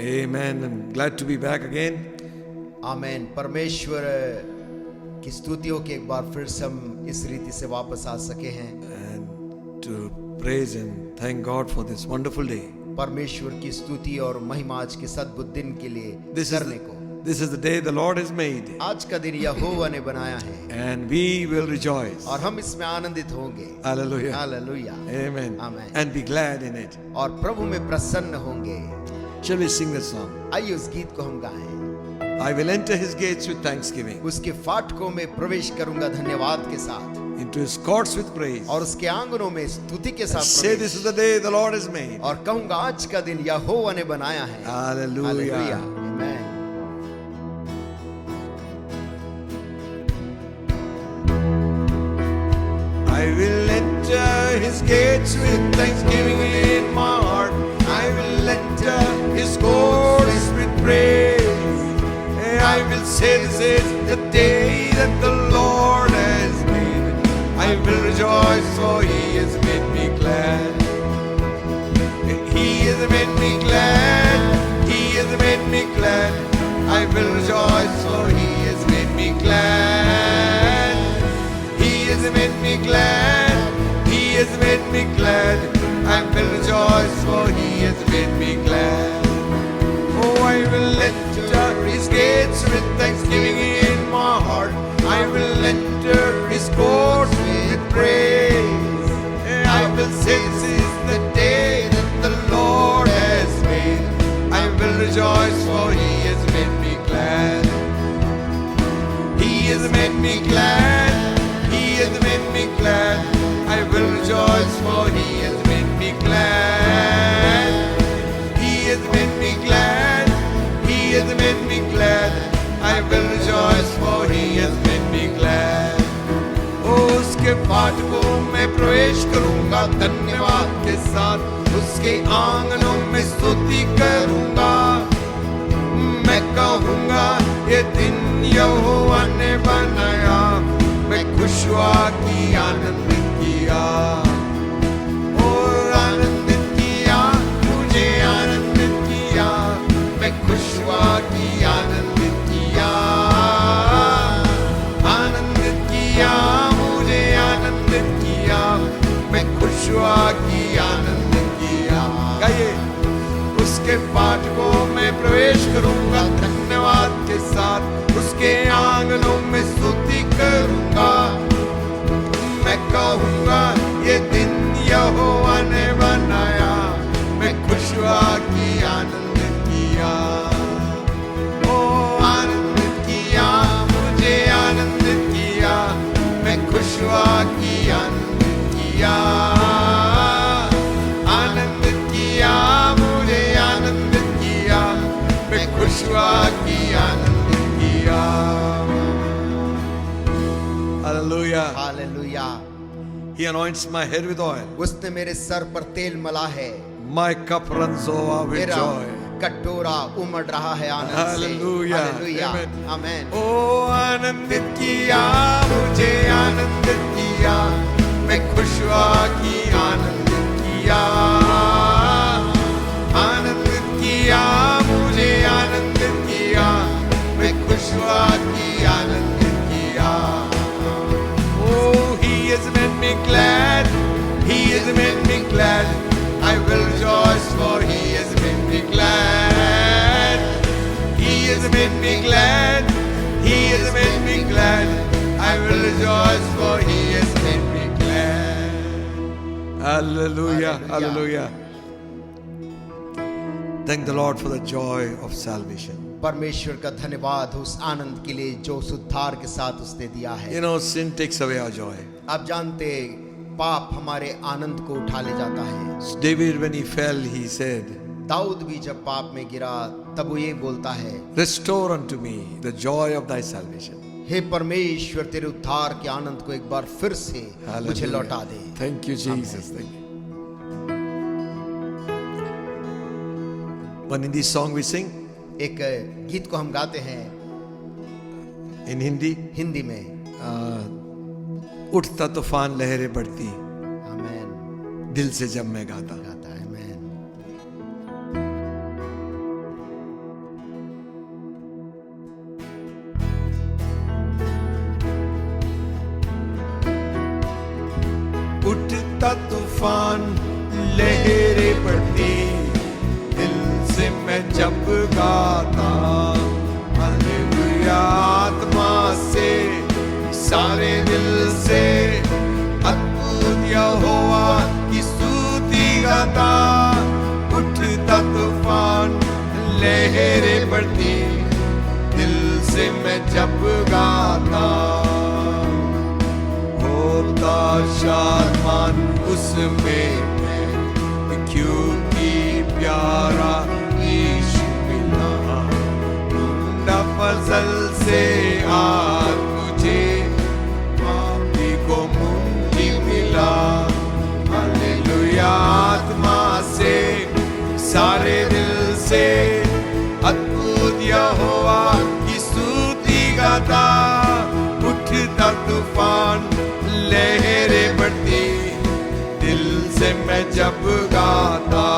Amen. I'm glad to be back again. आमेन। परमेश्वर की स्तुति हो कि एक बार फिर से हम इस रीति से वापस आ सके हैं And to praise and thank God for this wonderful day. परमेश्वर की स्तुति और महिमा आज के सद्भुत दिन के लिए करने को। This is the day the Lord has made, आज का दिन यहोवा ने बनाया है and we will rejoice. और हम इसमें आनंदित होंगे। Hallelujah. Hallelujah. Amen. Amen. And be glad in it. और प्रभु में प्रसन्न होंगे। Shall we sing the song? आइए उस गीत को हम गाएं। I will enter his gates with thanksgiving, उसके फाटकों में प्रवेश करूंगा धन्यवाद के साथ into his courts with praise. और उसके आंगनों में स्तुति के साथ Say, this is the day the Lord has made. और कहूंगा आज का दिन यहोवा ने बनाया है। Hallelujah. Amen. I will enter his gates with thanksgiving in my heart. I will enter his courts with praise. I will say, this is the day that the Lord has made. I will rejoice, for he has made me glad. He has made me glad. He has made me glad. I will rejoice, for he has made me glad. He has made me glad. He has made me glad. I will rejoice, for he has made me glad. Oh, I will enter his gates with thanksgiving in my heart. I will enter his courts with praise. I will say, this is the day that the Lord has made. I will rejoice, for he has made me glad. He has made me glad. He has made me glad. I will rejoice, for he has made me glad. He has made me glad. He has made me glad. I will rejoice, for he has made me glad. उसके फाटकों में प्रवेश करूंगा धन्यवाद के साथ। उसके आंगनों में स्तुति करूंगा। मैं कहूंगा, ये दिन यहोवा ने बनाया। मैं खुश हुआ कि आनंदित किया। और आनंदित किया, मुझे आनंदित किया। मैं खुश हुआ कि आनंदित किया। आनंदित किया, मुझे आनंदित किया। मैं खुश हुआ कि आनंदित किया। गाइए, उसके फाटकों में प्रवेश करूंगा धन्यवाद के साथ। उसके आंगनों में स्तुति करूंगा। मैं कहूंगा, ये दिन यहोवा ने बनाया। मैं खुश हुआ कि आनंदित किया। ओ आनंदित किया, मुझे आनंदित किया। मैं खुश हुआ कि आनंदित किया। आनंदित किया, मुझे आनंदित किया। मैं खुश हुआ कि आनंदित किया। Hallelujah. Hallelujah. He anoints my head with oil. उसने मेरे सर पर तेल मला है। My cup runs over with मेरा joy. कटोरा उमड़ रहा है आनंद से। Hallelujah. हालेलुया। Amen. आमेन। ओ आनंदित किया, मुझे आनंदित किया। मैं खुश हुआ कि आनंदित किया। आनंदित किया, मुझे आनंदित किया। मैं खुश हुआ कि आनंदित किया। Oh, he has made me glad. He has made me glad. I will rejoice, for he has made me glad. He has made me glad. He has made me glad. I will rejoice, for he has made me glad. Hallelujah. Hallelujah. Thank the Lord for the joy of salvation. परमेश्वर का धन्यवाद उस आनंद के लिए जो उस उद्धार के साथ उसने दिया है। You know, sin takes away our joy. आप जानते, पाप हमारे आनंद को उठा ले जाता है। David, when he fell, he said, Dawood भी जब पाप में गिरा तब वो ये बोलता है, restore unto me the joy of thy salvation. हे परमेश्वर, तेरे उद्धार के आनंद को एक बार फिर से मुझे लौटा दे। Thank you, Jesus. Thank you. One Hindi song we sing एक गीत को हम गाते हैं in Hindi. हिंदी में। उठता तूफान लहरें बढ़ती आमेन। दिल से जब मैं गाता। गाता है। आमेन। उठता तूफान लहरें बढ़ती, दिल से मैं जब गाता हालेलुया, आत्मा से सारे दिल से अद्भुत यहोवा की स्तुति गाता। उठता तूफान लहरें बढ़ती, दिल से मैं जब गाता, होता शादमान उसमें मैं, क्योंकि प्यारा यीशु मिला। ढूंढा फजल से आज मुझे, पापी को मुक्ति मिला। हालेलुया, आत्मा से सारे दिल से अद्भुत यहोवा की स्तुति गाता। उठता तूफान लहरें बढ़ती, दिल से मैं जब गाता,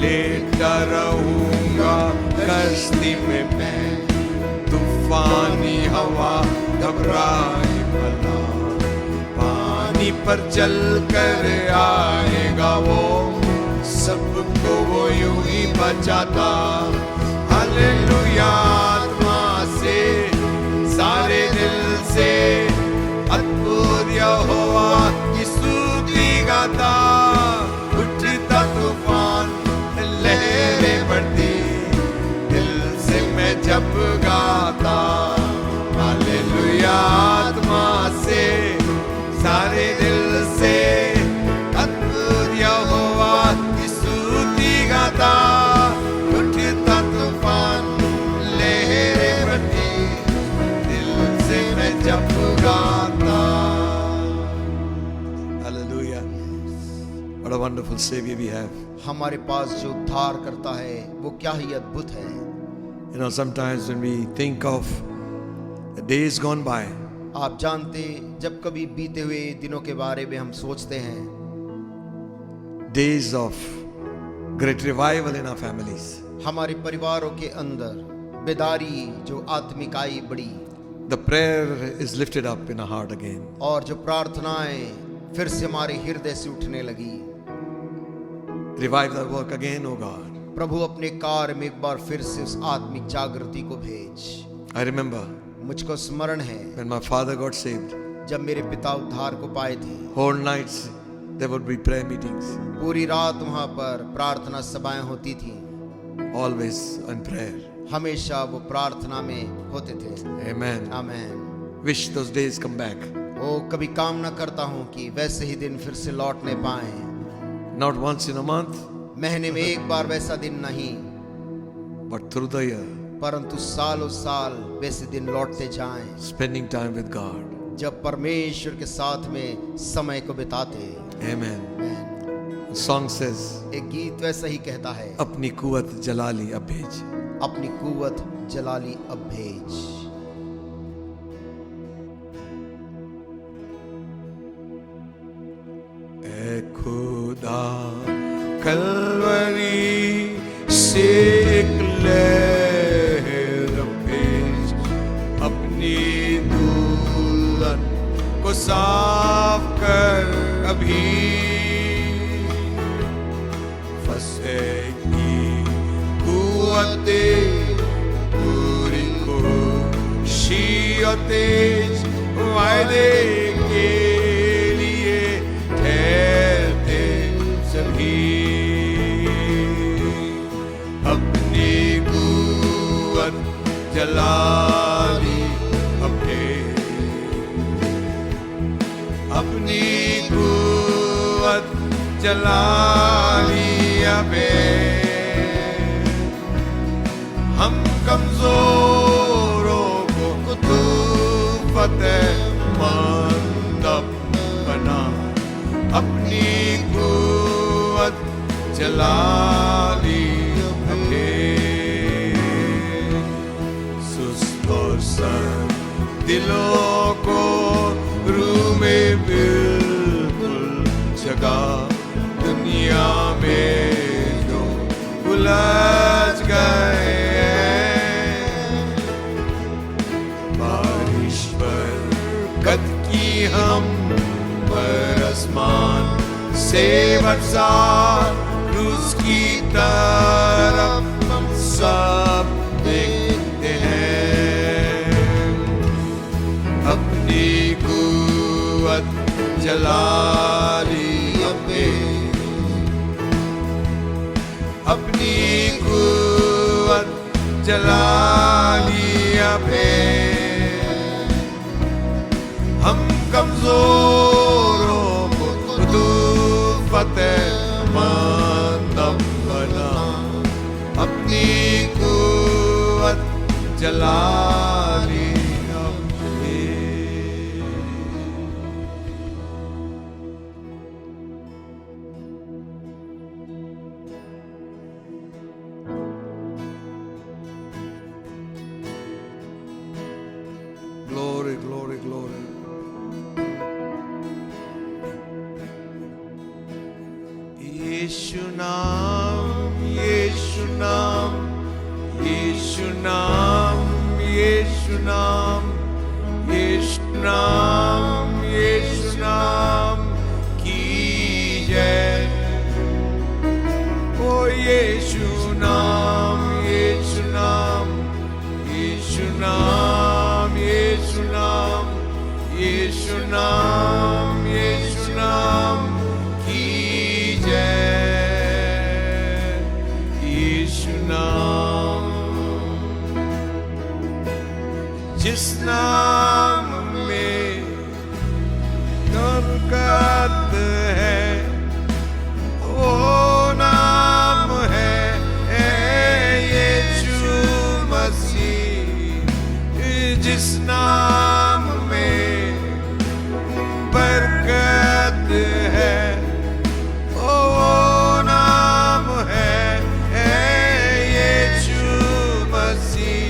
लेटा रहूंगा कश्ती में मैं, तूफानी हवा घबराए भला, पानी पर चल कर आएगा वो, सबको वो यूं ही बचाता। हालेलुया, आत्मा से सारे दिल से अद्भुत यहोवा की स्तुति गाता। उठता तूफान लहरें बढ़ती, दिल से मैं जब गाता। हालेलुया, आत्मा से सारे दिल से अद्भुत यहोवा की स्तुति गाता। उठता तूफान लहरें बढ़ती, दिल से मैं जब गाता। Hallelujah. What a wonderful Savior we have. हमारे पास जो उद्धार करता है वो क्या ही अद्भुत है। You know, sometimes when we think of the days gone by, आप जानते, जब कभी बीते हुए दिनों के बारे में हम सोचते हैं, days of great revival in our families, हमारे परिवारों के अंदर बेदारी जो आत्मिक आई बड़ी, the prayer is lifted up in our heart again. और जो प्रार्थनाएं फिर से हमारे हृदय से उठने लगी। Revive the work again, O God. प्रभु अपने कार्य में एक बार फिर से उस आत्मिक जागृति को भेज। I remember मुझको स्मरण है when my father got saved, जब मेरे पिता उद्धार को पाए थे, whole nights there would be prayer meetings, पूरी रात वहां पर प्रार्थना सभाएं होती थी, always in prayer. हमेशा वो प्रार्थना में होते थे। Amen. Amen. Wish those days come back. ओ कभी कामना करता हूँ कि वैसे ही दिन फिर से लौटने पाए, Not once in a month, महीने में एक बार वैसा दिन नहीं, but through the year, परंतु सालों साल वैसे दिन लौटते जाएं, spending time with God. जब परमेश्वर के साथ में समय को बिताते। Amen. Amen. The song says, एक गीत वैसा ही कहता है, अपनी कुवत जला ली अब भेज। अपनी कुवत जला ली अब भेज। ऐ खुदा कलवरी से एक लहर भेज, अपनी दुल्हन को साफ कर अभी, फंसेगी कुव्वते पूरी खुशी और तेज, वायदे के लिए ठहरते सभी, अपनी कुव्वत जला ली अपने, अपनी कुव्वत जला ली अबे, हम कमजोरों को तू फतेहमंद बना, अपनी कुव्वत जला ली अपने, सुस्त और सर दिलों को रूह में बिल्कुल जगा, दुनिया में जो उलझ गए, बारिश पर कद की हम पर आसमान से बरसात क्रूस की तरफ हम सब देखते हैं। अपनी कुव्वत जला ली अपने, अपनी कुव्वत जला ली अपने। हम कमजोरों को तू फतेहमंद बना, अपनी कुव्वत जला ली अपने। Glory, glory, glory. यीशु नाम, यीशु नाम, यीशु नाम, यीशु नाम, यीशु नाम, यीशु नाम की जय। ओ यीशु नाम, यीशु नाम, यीशु नाम, यीशु नाम, यीशु नाम, यीशु नाम की जय। यीशु नाम, जिस नाम में बरकत है, वो नाम है यीशु मसीह। जिस नाम में बरकत है, वो नाम है यीशु मसीह।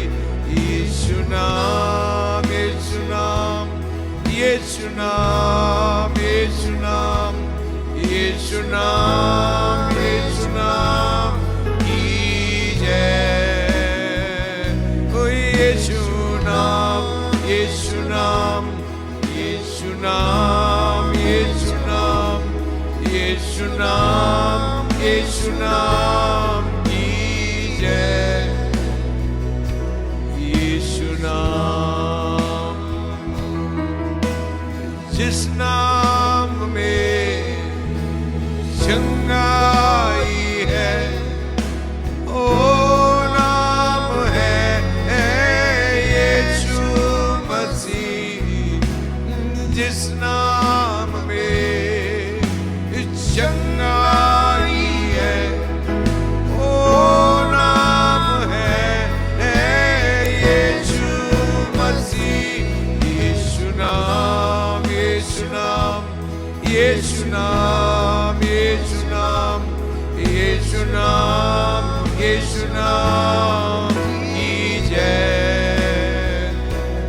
यीशु नाम, यीशु नाम, यीशु नाम, यीशु नाम, यीशु नाम, यीशु नाम की जय। ओ यीशु नाम, यीशु नाम, यीशु नाम, यीशु नाम, यीशु नाम, यीशु नाम की जय। यीशु नाम, जिस नाम में चंगाई है, ओ नाम है यीशु मसीह। जिस नाम में चंगाई है, ओ नाम है यीशु मसीह। यीशु नाम, यीशु नाम, यीशु नाम, यीशु नाम, यीशु नाम, यीशु नाम की जय।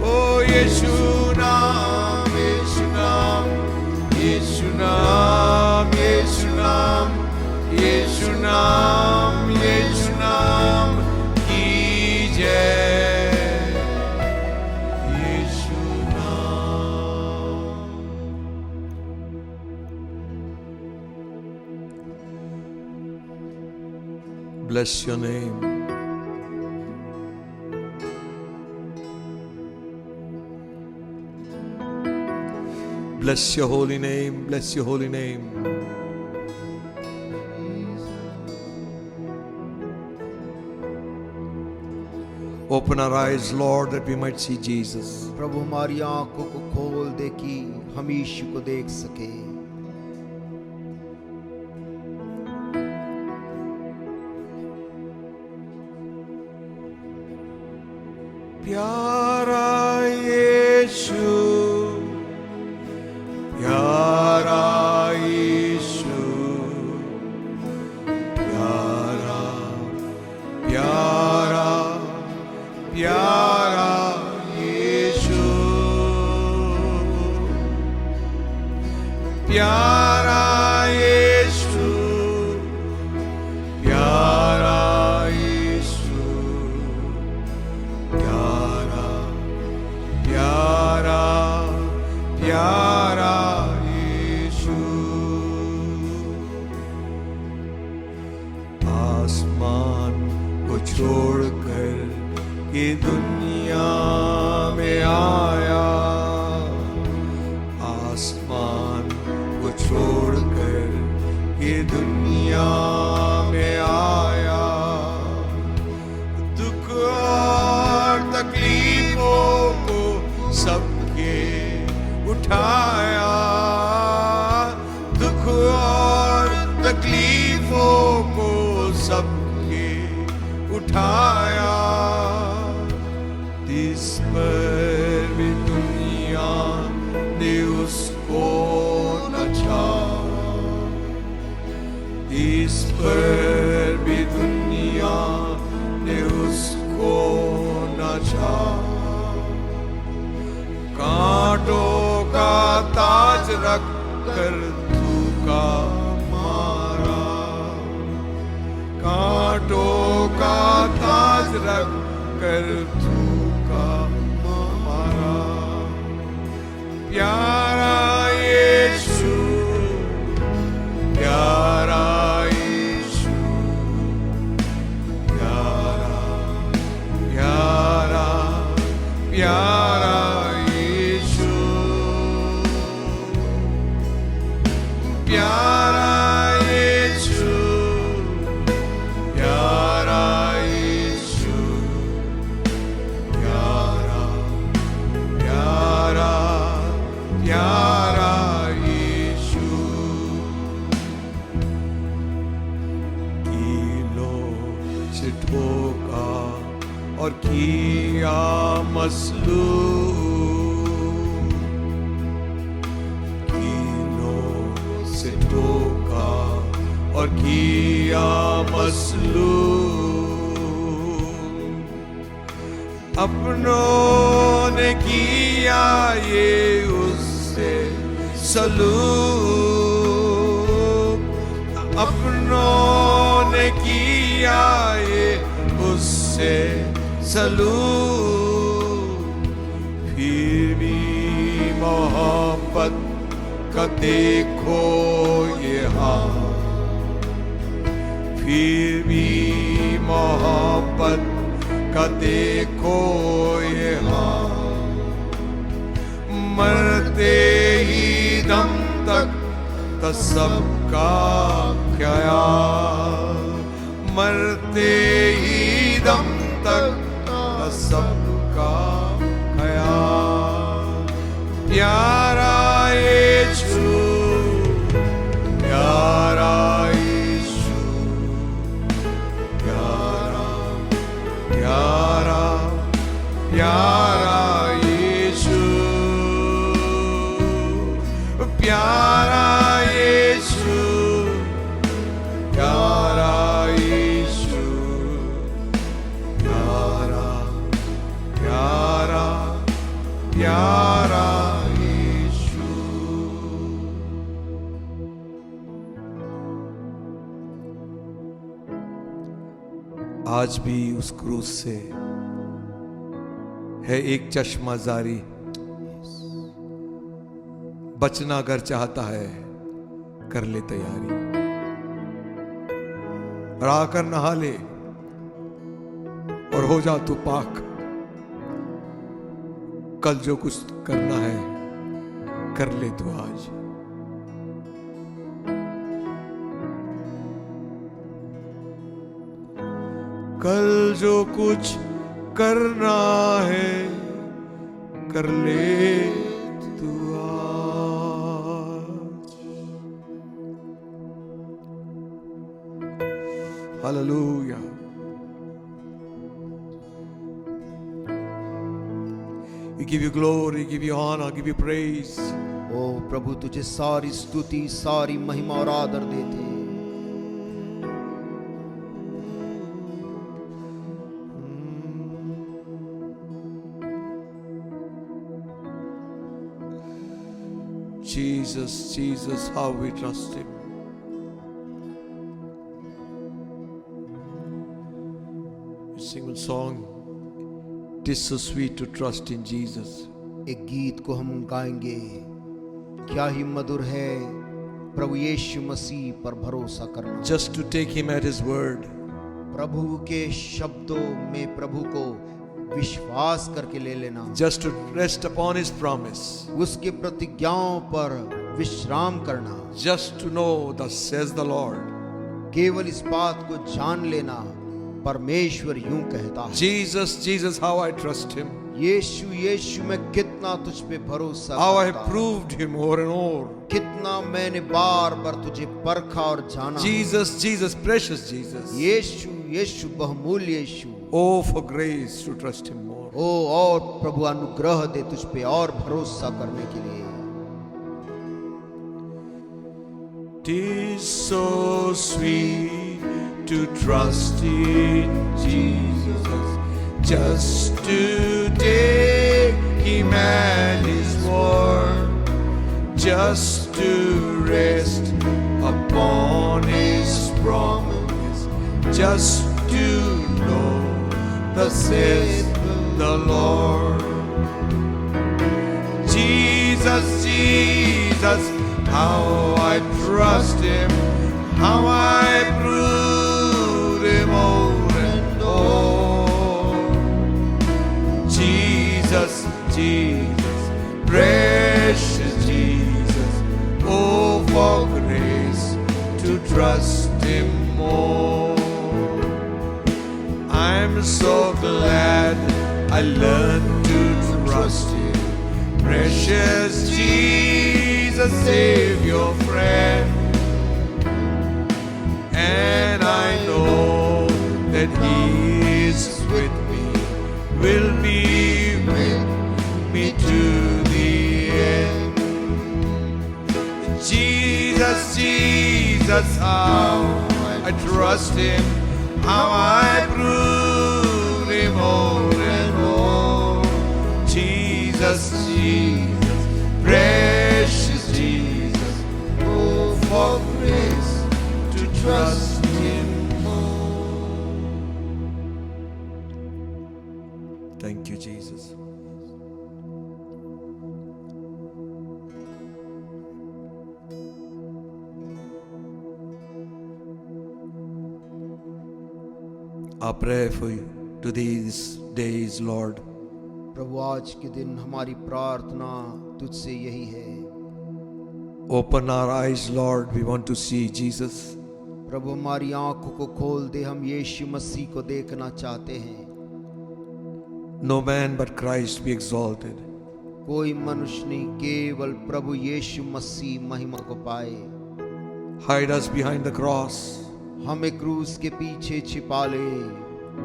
ओ यीशु नाम, यीशु नाम, यीशु नाम, यीशु नाम, यीशु नाम, यीशु नाम की जय। यीशु नाम। Bless your name. Bless your holy name. Bless your holy name. Open our eyes, Lord, that we might see Jesus. प्रभु हमारी आंखों को खोल दे कि हम यीशु को देख सके। प्यारा यीशु, प्यारा यीशु, प्यारा, प्यारा, प्यारा यीशु, प्यारा यीशु, प्यारा यीशु, प्यारा, प्यारा, प्यारा यीशु। आसमान को छोड़कर ये दुनिया में आया, आसमान को छोड़कर ये दुनिया में आया, दुख और तकलीफों को सबके उठाया, दुख और तकलीफों को सबके उठाया, इस पर भी दुनिया ने उसको न चाहा, इस पर भी दुनिया ने उसको न चाहा, कांटों का ताज रख कर थूका मारा, कांटों का ताज रख कर थूका मारा, प्यारा यीशु, प्यारा यीशु, प्यारा प्यारा प्यारा यीशु, प्यारा यीशु, प्यारा यीशु, प्यारा प्यारा प्यारा यीशु, कीलों से ठोका और किया मसलूब, कीलों से ठोका और किया मसलूब, अपनों ने किया ये उससे सलूब, अपनों ने किया ये उससे सलूब, फिर भी मोहब्बत का देखो ये हाल, फिर भी मोहब्बत का देखो ये हाल, मरते ही दम तक था सबका ख्याल, मरते ही दम तक था सबका ख्याल, प्यारा यीशु, प्यारा यीशु, प्यारा प्यारा प्यारा यीशु, प्यारा यीशु, प्यारा यीशु, प्यारा प्यारा प्यारा यीशु। आज भी उस क्रूस से है एक चश्मा जारी, बचना अगर चाहता है कर ले तैयारी, और आकर नहा ले और हो जा तू पाक, कल जो कुछ करना है कर ले तू आज। कल जो कुछ करना है कर ले तू आज। Hallelujah. We give you glory, give you honor, give you praise. ओ प्रभु तुझे सारी स्तुति, सारी महिमा और आदर देते हैं। Jesus, Jesus, how we trust Him. We sing one song. It is so sweet to trust in Jesus. एक गीत को हम गाएंगे, क्या ही मधुर है प्रभु यीशु मसीह पर भरोसा करना। Just to take Him at His word. प्रभु के शब्दों में प्रभु को विश्वास करके ले लेना, just to rest upon His promise, उसके प्रतिज्ञाओं पर विश्राम करना, just to know thus says the Lord. केवल इस बात को जान लेना, परमेश्वर यूं कहता है, Jesus, Jesus, how I trust Him, यीशु यीशु मैं कितना तुझ पे भरोसा how I करता have हूं, proved Him over and over. कितना मैंने बार बार तुझे परखा और जाना। Jesus, Jesus, precious Jesus. यीशु यीशु बहुमूल्य यीशु, Oh, for grace to trust Him more. ओ और प्रभु अनुग्रह दे तुझ पे और भरोसा करने के लिए। 'Tis so sweet to trust in Jesus, just to take Him at His word, just to rest upon His promise, just to know thus says the Lord. Jesus, Jesus, how I trust Him, how I prove Him over and over. Jesus, Jesus, precious Jesus, oh for grace to trust Him more. I'm so glad I learned to trust Him, precious Jesus, Savior, friend. And I know that He is with me, will be with me to the end. Jesus, Jesus, how I trust Him, how I prove Him over and over. Jesus, Jesus, precious Jesus, oh for grace to trust Him more. Thank you, Jesus. I pray for you to these days, Lord. प्रभु आज के दिन हमारी प्रार्थना तुझसे यही है, Open our eyes, Lord. We want to see Jesus. प्रभु हमारी आंखों को खोल दे, हम यीशु मसीह को देखना चाहते हैं। No man but Christ be exalted. कोई मनुष्य नहीं, केवल प्रभु यीशु मसीह महिमा को पाए। Hide us behind the cross, हमें क्रूस के पीछे छिपा ले,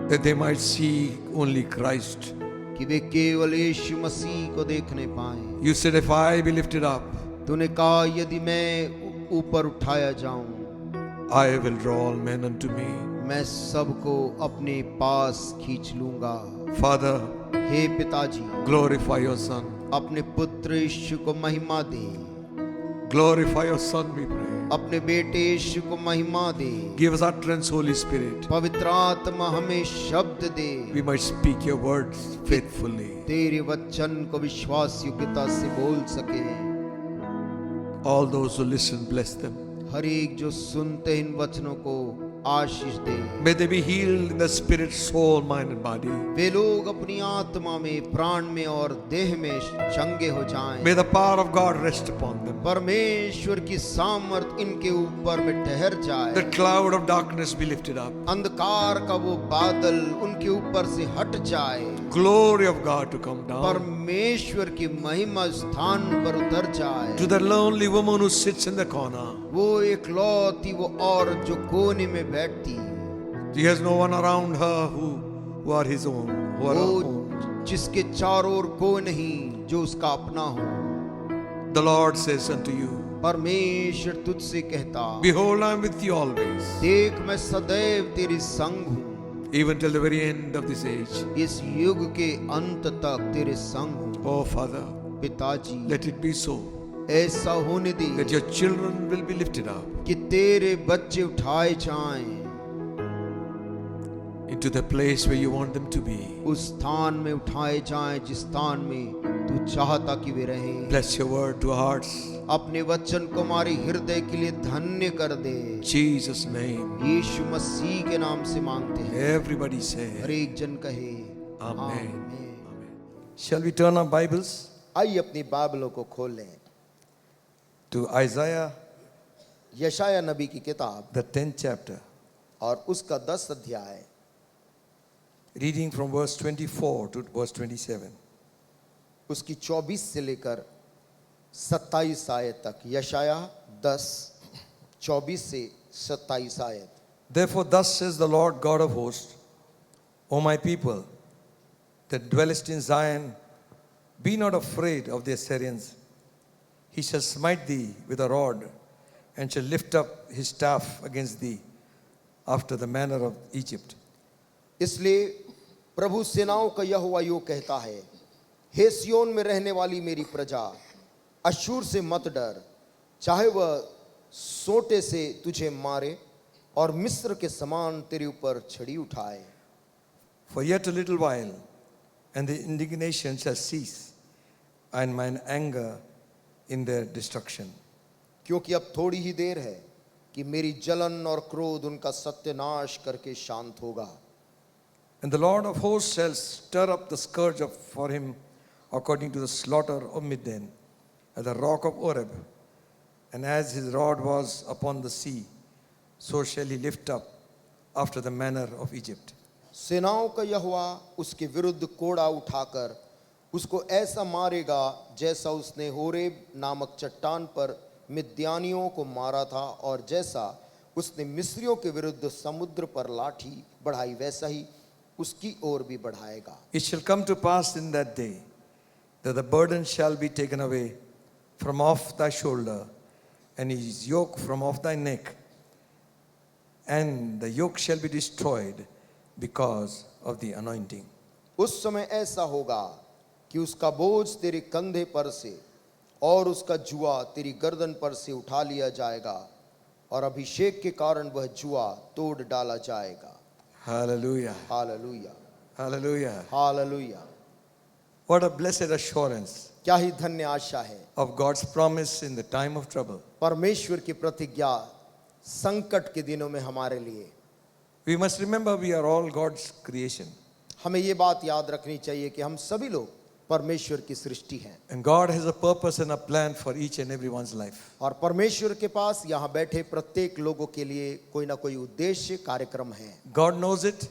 that they might see only Christ. कि वे केवल यीशु मसीह को देखने पाए। You said, if I be lifted up, तूने कहा यदि मैं ऊपर उठाया जाऊं, I will draw all men unto me. मैं सबको अपने पास खींच लूंगा। Father, हे पिताजी, glorify your Son. अपने पुत्र यीशु को महिमा दे, Glorify your Son, we pray. अपने बेटे यीशु को महिमा दे। Give us utterance, Holy Spirit. पवित्र आत्मा हमें शब्द दे, We might speak your words faithfully. तेरे वचन को विश्वास योग्यता से बोल सके। All those who listen, bless them. हर एक जो सुनते इन वचनों को आशीष दे। May they be healed in the spirit, soul, mind and body. वे लोग अपनी आत्मा में, प्राण में और देह में चंगे हो जाएं। May the power of God rest upon them. परमेश्वर की सामर्थ इनके ऊपर में ठहर जाए। The cloud of darkness be lifted up. अंधकार का वो बादल उनके ऊपर से हट जाए। Glory of God to come down. परमेश्वर की महिमा स्थान पर उतर जाए। To the lonely woman who sits in the corner. वो एकलौती वो औरत जो कोने में बैठती, He has no one around her who are his own, who are her वो own. जिसके चारों ओर कोई नहीं जो उसका अपना हो। The Lord says unto you, परमेश्वर तुझसे कहता, Behold, I am with you always, देख मैं सदैव तेरे संग हूँ, even till the very end of this age. इस युग के अंत तक तेरे संग हूँ। Oh Father, पिताजी, let it be so ऐसा होने दे that your children will be lifted up कि तेरे बच्चे उठाए जाएं into the place where you want them to be. उस स्थान में उठाए जाएं जिस स्थान में तू चाहता कि वे रहें। Bless your word to our hearts. अपने वचन को हमारे हृदय के लिए धन्य कर दे। Jesus' name. यीशु मसीह के नाम से मांगते हैं। Everybody say, हर एक जन कहे Amen. आमीन। Shall we turn our Bibles आइए अपनी बाइबलों को खोल लें to Isaiah, यशाया नबी की किताब the 10th chapter, और उसका 10 अध्याय, reading from verse 24 to verse 27. उसकी 24 से लेकर 27 आयत तक। यशाया 10 24 से 27 आयत। Therefore, thus says the Lord God of hosts, O my people, that dwellest in Zion, be not afraid of the Assyrians. He shall smite thee with a rod, and shall lift up his staff against thee, after the manner of Egypt. इसलिए प्रभु सेनाओं का यहोवा यूं कहता है, हे सियोन में रहने वाली मेरी प्रजा, अश्शूर से मत डर, चाहे वह सोटे से तुझे मारे और मिस्र के समान तेरे ऊपर छड़ी उठाए। For yet a little while, and the indignation shall cease, and mine anger in their destruction. क्योंकि अब थोड़ी ही देर है कि मेरी जलन और क्रोध उनका सत्यानाश करके शांत होगा। And the Lord of hosts shall stir up the scourge for him according to the slaughter of Midian at the rock of Oreb. And as his rod was upon the sea, so shall he lift up after the manner of Egypt. सेनाओं का यहोवा उसके विरुद्ध कोड़ा उठाकर उसको ऐसा मारेगा जैसा उसने होरेब नामक चट्टान पर मिद्यानियों को मारा था, और जैसा उसने मिस्रियों के विरुद्ध समुद्र पर लाठी बढ़ाई वैसा ही उसकी ओर भी बढ़ाएगा। It shall come to pass in that day that the burden shall be taken away from off thy shoulder, and his yoke from off thy neck, and the yoke shall be destroyed because of the anointing. उस समय ऐसा होगा कि उसका बोझ तेरे कंधे पर से और उसका जुआ तेरी गर्दन पर से उठा लिया जाएगा, और अभिषेक के कारण वह जुआ तोड़ डाला जाएगा। Hallelujah. Hallelujah, Hallelujah. Hallelujah. What a blessed assurance क्या ही धन्य आशा है of God's promise in the time of trouble. परमेश्वर की प्रतिज्ञा संकट के दिनों में हमारे लिए। We must remember we are all God's creation. हमें ये बात याद रखनी चाहिए कि हम सभी लोग परमेश्वर की सृष्टि हैं, And God has a purpose and a plan for each and everyone's life. और परमेश्वर के पास यहाँ बैठे प्रत्येक लोगों के लिए कोई ना कोई उद्देश्य कार्यक्रम है। God knows it,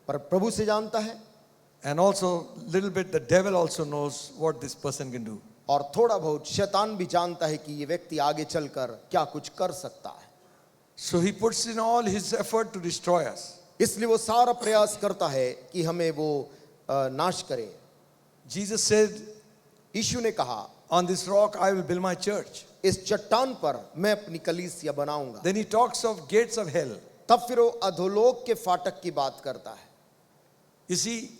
पर प्रभु से जानता है, and also little bit the devil also knows what this person can do. और थोड़ा बहुत शैतान भी जानता है कि ये व्यक्ति आगे चलकर क्या कुछ कर सकता है। So he puts in all his effort to destroy us. इसलिए वो सारा प्रयास करता है कि हमें वो नाश करे। Jesus said, यीशु ने कहा, on this rock I will build my church. इस चट्टान पर मैं अपनी कलीसिया बनाऊंगा। Then he talks of gates of hell. तब फिर वो अधोलोक के फाटक की बात करता है। You see,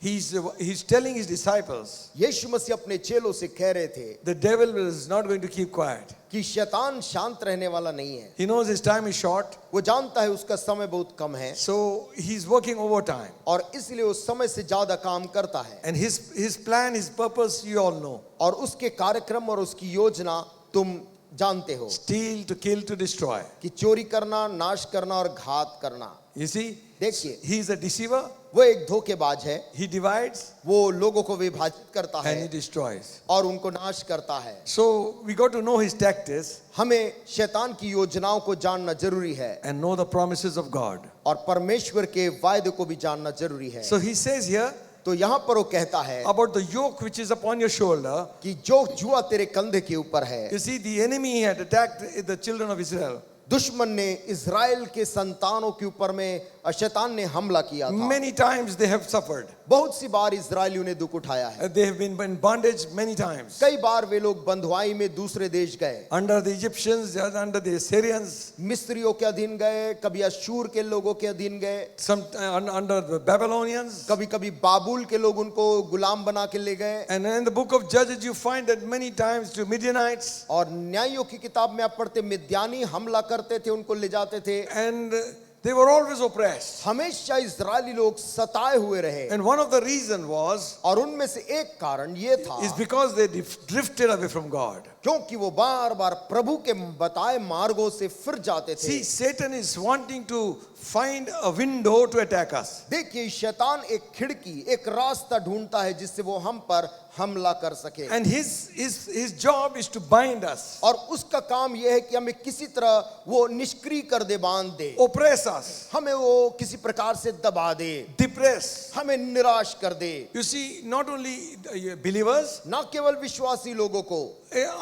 he's telling his disciples, यीशु मसीह अपने चेलों से कह रहे थे the devil is not going to keep quiet. कि शैतान शांत रहने वाला नहीं है। He knows his time is short, वो जानता है उसका समय बहुत कम है, so he's working overtime. और इसलिए वो समय से ज्यादा काम करता है। And his plan, his purpose, you all know. और उसके कार्यक्रम और उसकी योजना तुम जानते हो, Steal, to kill, to destroy. कि चोरी करना, नाश करना और घात करना। You see, देखिए, he's a deceiver. वो एक धोखेबाज है। He divides वो लोगों को विभाजित करता and he है destroys. और उनको नाश करता है। So we got to know his tactics हमें शैतान की योजनाओं को जानना जरूरी है, and know the promises of God. और परमेश्वर के वायदे को भी जानना जरूरी है। So he says here तो यहाँ पर वो कहता है about the yoke which is upon your shoulder. कि जो जुआ तेरे कंधे के ऊपर है। You see, the enemy had attacked the children of Israel. दुश्मन ने इज़राइल के संतानों के ऊपर में शैतान ने हमला किया था। Many times they have suffered. बहुत सी बार इज़राइलियों ने दुख उठाया है। They have been in bondage many times. कई बार वे लोग बंधुआई में दूसरे देश गए, Under the Egyptians, under the Assyrians, मिस्रियों के अधीन गए, कभी अश्शूर के लोगों के अधीन गए, some under the Babylonians. कभी कभी बाबुल के लोग उनको गुलाम बना के ले गए। And in the book of Judges you find that many times to Midianites. और न्यायों की किताब में आप पढ़ते मिद्यानी हमला करते थे, उनको ले जाते थे। And they were always oppressed. हमेशा इजरायली लोग सताए हुए रहे, And one of the reasons was और उनमें से एक कारण ये था is because they drifted away from God. क्योंकि वो बार बार प्रभु के बताए मार्गों से फिर जाते थे। See, Satan is wanting to find a window to attack us. देखिए, शैतान एक खिड़की, एक रास्ता ढूंढता है जिससे वो हम पर हमला कर सके, And his job is to bind us, और उसका काम यह है कि हमें किसी तरह वो निष्क्रिय कर दे, बांध दे, oppress us, हमें वो किसी प्रकार से दबा दे, depress. हमें निराश कर दे। You see, not only believers, न केवल विश्वासी लोगों को,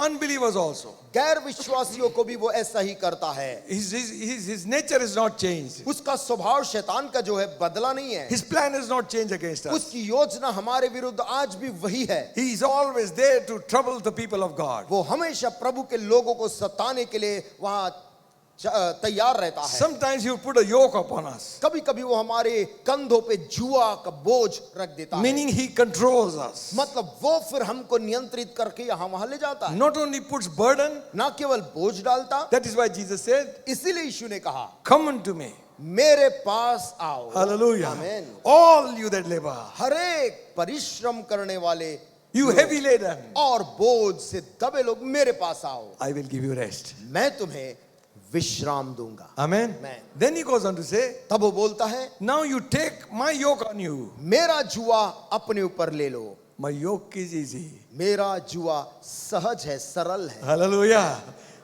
unbelievers also. गैर विश्वासियों को भी वो ऐसा ही करता है। His nature is not changed. उसका स्वभाव शैतान का जो है बदला नहीं है, His plan is not changed against us. उसकी योजना हमारे विरुद्ध आज भी वही है। He is always there to trouble the people of God. वो हमेशा प्रभु के लोगों को सताने के लिए वहां तैयार रहता है। Sometimes he will put a yoke upon us, कभी कभी वो हमारे कंधों पे जुआ का बोझ रख देता है, meaning he controls us. मतलब वो फिर हमको नियंत्रित करके यहाँ वहां ले जाता है। Not only puts burden, ना केवल बोझ डालता, that is why Jesus said, इसीलिए यीशु ने कहा, come unto me. मेरे पास आओ। Hallelujah. आमीन। All you that labor, हर एक परिश्रम करने वाले you heavy laden, और बोझ से दबे लोग, मेरे पास आओ, I will give you rest. मैं तुम्हें विश्राम दूंगा। Amen. Amen. Then he goes on to say, तब वो बोलता है, now you take my yoke on you. मेरा जुआ अपने ऊपर ले लो, My yoke is easy. मेरा जुआ सहज है, सरल है, Hallelujah.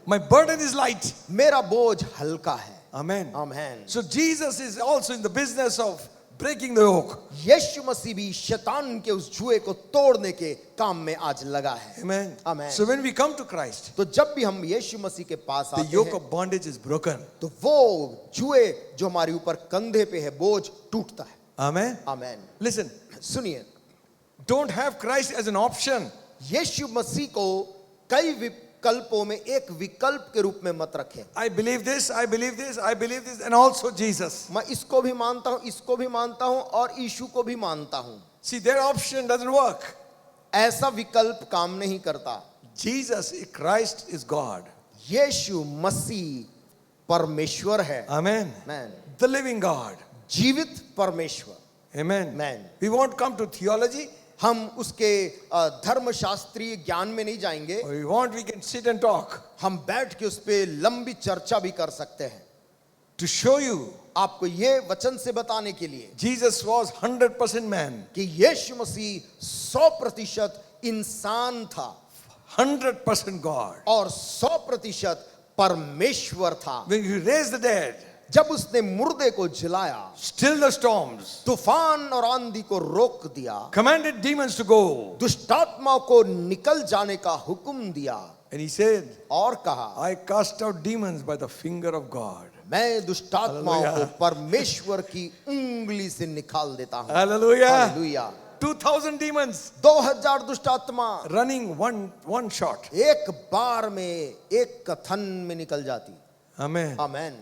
My burden is light. मेरा बोझ हल्का है। Amen. आमीन। So Jesus is also in the business of breaking the yoke. यीशु मसीह भी शैतान के उस जुए को तोड़ने के काम में आज लगा है। Amen. Amen. So when we come to Christ, तो जब भी हम यीशु मसीह के पास the आते yoke हैं, of bondage is broken. तो वो जुए जो हमारे ऊपर कंधे पे है, बोझ टूटता है। Amen. आमीन। Listen, सुनिए, don't have Christ as an option. यीशु मसीह को कई विकल्पों में एक विकल्प के रूप में मत रखें। I believe this, I believe this, I believe this, and also Jesus. मैं इसको भी मानता हूं, इसको भी मानता हूं और यीशु को भी मानता हूं। See, their option doesn't work. ऐसा विकल्प काम नहीं करता। Jesus, Christ is God. यीशु मसीह परमेश्वर है। Amen. आमीन। The living God. जीवित परमेश्वर। Amen. Amen. We won't come to theology. हम उसके धर्मशास्त्रीय ज्ञान में नहीं जाएंगे, We can sit and talk. हम बैठ के उस पे लंबी चर्चा भी कर सकते हैं, To show you, आपको ये वचन से बताने के लिए Jesus was 100% man. कि यीशु मसीह 100% इंसान था 100% God. और 100% परमेश्वर था। When he raised the dead, जब उसने मुर्दे को जिलाया, still the storms, तूफान और आंधी को रोक दिया, commanded demons to go. दुष्टात्माओं को निकल जाने का हुक्म दिया, And he said, और कहा, I cast out demons by the finger of God. मैं दुष्टात्माओं को Hallelujah. परमेश्वर की उंगली से निकाल देता हूं। Hallelujah. हालेलुया। 2,000 demons 2000 दुष्टात्मा running one shot. एक बार में, एक कथन में निकल जाती। Amen. आमीन।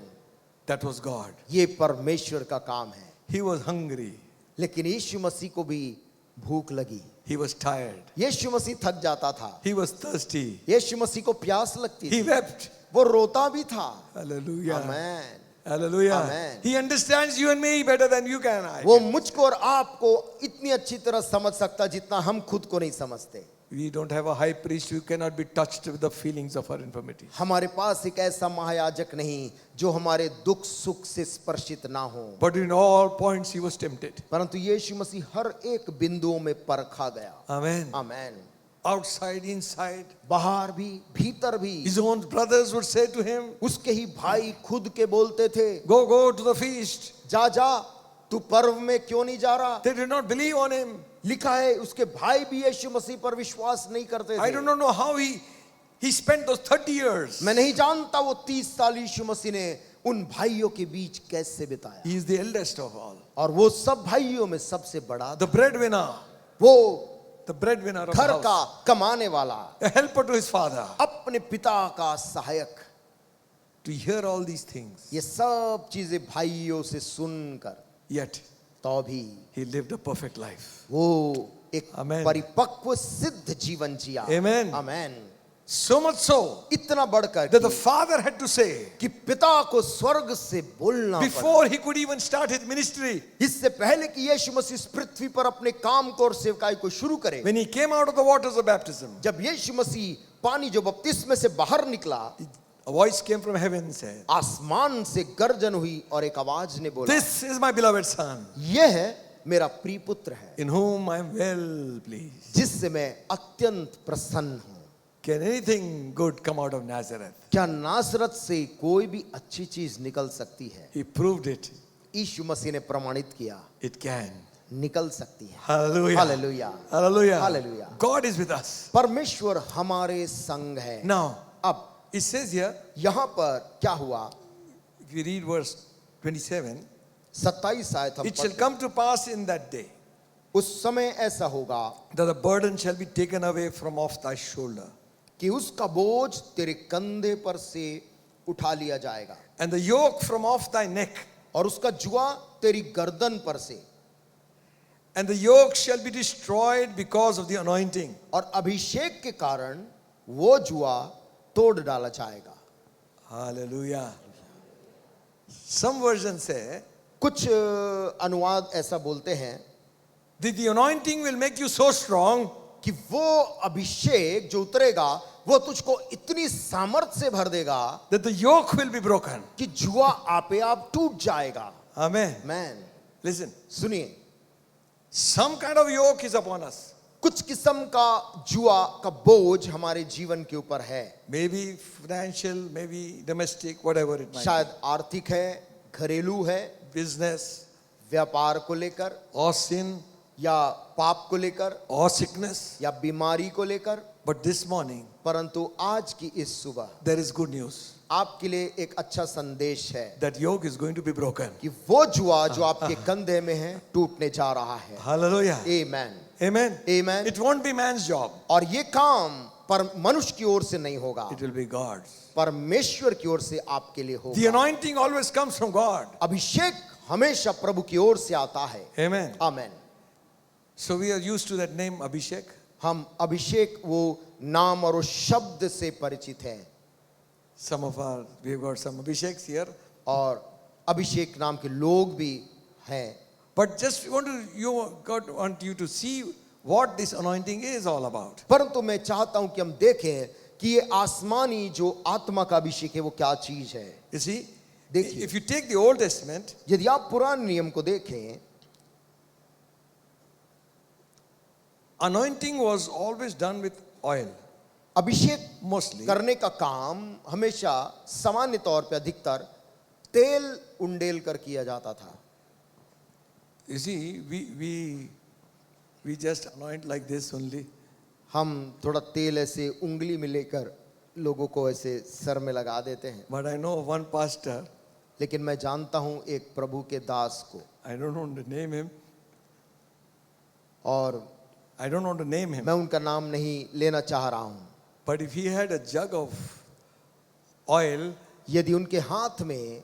That was God. ये परमेश्वर का काम है। He was hungry. लेकिन यीशु मसीह को भी भूख लगी, He was tired. यीशु मसीह थक जाता था, He was thirsty. यीशु मसीह को प्यास लगती He थी, wept. वो रोता भी था। Hallelujah. आमीन। Hallelujah. Amen. He understands you and me better than you can. वो मुझको और आपको इतनी अच्छी तरह समझ सकता जितना हम खुद को नहीं समझते। We don't have a high priest who cannot be touched with the feelings of our infirmity. हमारे पास एक ऐसा महायाजक नहीं जो हमारे दुख सुख से स्पर्शित ना हो, But in all points he was tempted. परंतु यीशु मसीह हर एक बिंदुओं में परखा गया। Amen. आमीन। Outside, inside. बाहर भी, भीतर भी। His own brothers would say to him, उसके ही भाई खुद के बोलते थे, go to the feast. जा जा, तू पर्व में क्यों नहीं जा रहा? They did not believe on him. लिखा है उसके भाई भी यीशु मसीह पर विश्वास नहीं करते I थे। do not know how he spent those 30 years. मैं नहीं जानता वो 30 साल यीशु मसीह ने उन भाइयों के बीच कैसे बिताया, He is the eldest of all. और वो सब भाइयों में सबसे बड़ा, The breadwinner. वो The breadwinner of the घर house. का कमाने वाला, A helper to his father. अपने पिता का सहायक। To hear all these things. ये सब चीजें भाइयों से सुनकर Yet तो भी he lived a perfect life. वो एक Amen. परिपक्व सिद्ध जीवन जिया। Amen. आमीन। So much so इतना बढ़कर that the कि father had to say, कि पिता को स्वर्ग से बोलना पड़ा। before he could even start his ministry, इससे पहले कि यीशु मसीह इस पृथ्वी पर अपने काम को और सेवकाई को शुरू करे, when he came out of the waters of baptism, जब यीशु मसीह पानी जो बपतिस्मे से बाहर निकला, a voice came from heaven and said, आसमान से गर्जन हुई और एक आवाज ने बोला, "This is my beloved son, यह मेरा प्रिय पुत्र है, in whom I am well pleased." जिससे मैं अत्यंत प्रसन्न हूं। Can anything good come out of Nazareth? क्या नासरत से कोई भी अच्छी चीज निकल सकती है? He proved it. यीशु मसीह ने प्रमाणित किया, It can. निकल सकती है। Hallelujah. Hallelujah, Hallelujah. Hallelujah. God is with us. परमेश्वर हमारे संग है। Now, अब it says here, यहाँ पर क्या हुआ? if you read verse 27, 27 आयत हम it shall पढ़ते हैं। come to pass in that day उस समय ऐसा होगा that the burden shall be taken away from off thy shoulder, कि उसका बोझ तेरे कंधे पर से उठा लिया जाएगा and the yoke from off thy neck, और उसका जुआ तेरी गर्दन पर से, and the yoke shall be destroyed because of the anointing. और अभिषेक के कारण वो जुआ तोड़ डाला जाएगा। Hallelujah. Some versions say कुछ अनुवाद ऐसा बोलते हैं that the anointing will make you so strong कि वो अभिषेक जो उतरेगा वो तुझको इतनी सामर्थ से भर देगा that the yoke will be broken. कि जुआ आपे आप टूट जाएगा। Amen. मैन Listen, सुनिए, some kind of yoke is upon us. कुछ किस्म का जुआ का बोझ हमारे जीवन के ऊपर है। Maybe financial, maybe domestic, whatever it might शायद आर्थिक है, घरेलू है, be. Business व्यापार को लेकर or sin या पाप को लेकर or sickness. या बीमारी को लेकर। But this morning, परंतु आज की इस सुबह there is good news. आपके लिए एक अच्छा संदेश है That yoke is going to be broken. कि वो जुआ जो आपके कंधे में है टूटने जा रहा है। Hallelujah. Amen, Amen. Amen. It won't be man's job. और ये काम पर मनुष्य की ओर से नहीं होगा, It will be God's. परमेश्वर की ओर से आपके लिए The होगा। anointing always comes from God. अभिषेक हमेशा प्रभु की ओर से आता है। Amen. Amen. So we are used to that name Abhishek. हम अभिषेक वो नाम और उस शब्द से परिचित हैं, We have got some Abhisheks here. और अभिषेक नाम के लोग भी हैं। But just God want you to see what this anointing is all about. परंतु मैं चाहता हूं कि हम देखें कि ये आसमानी जो आत्मा का अभिषेक है वो क्या चीज है। You see, देखिए। if you take the Old Testament, यदि आप पुराने नियम को देखें, anointing was always done with oil, Abhishek mostly. करने का काम हमेशा सामान्य तौर पे अधिकतर तेल उंडेल कर किया जाता था। You see, we just anoint like this only. हम थोड़ा तेल ऐसे उंगली में लेकर लोगों को ऐसे सर में लगा देते हैं। But I know one pastor, लेकिन मैं जानता हूं एक प्रभु के दास को, I don't want to name him. और I don't want to name him. मैं उनका नाम नहीं लेना चाह रहा हूं, But if he had a jug of oil, यदि उनके हाथ में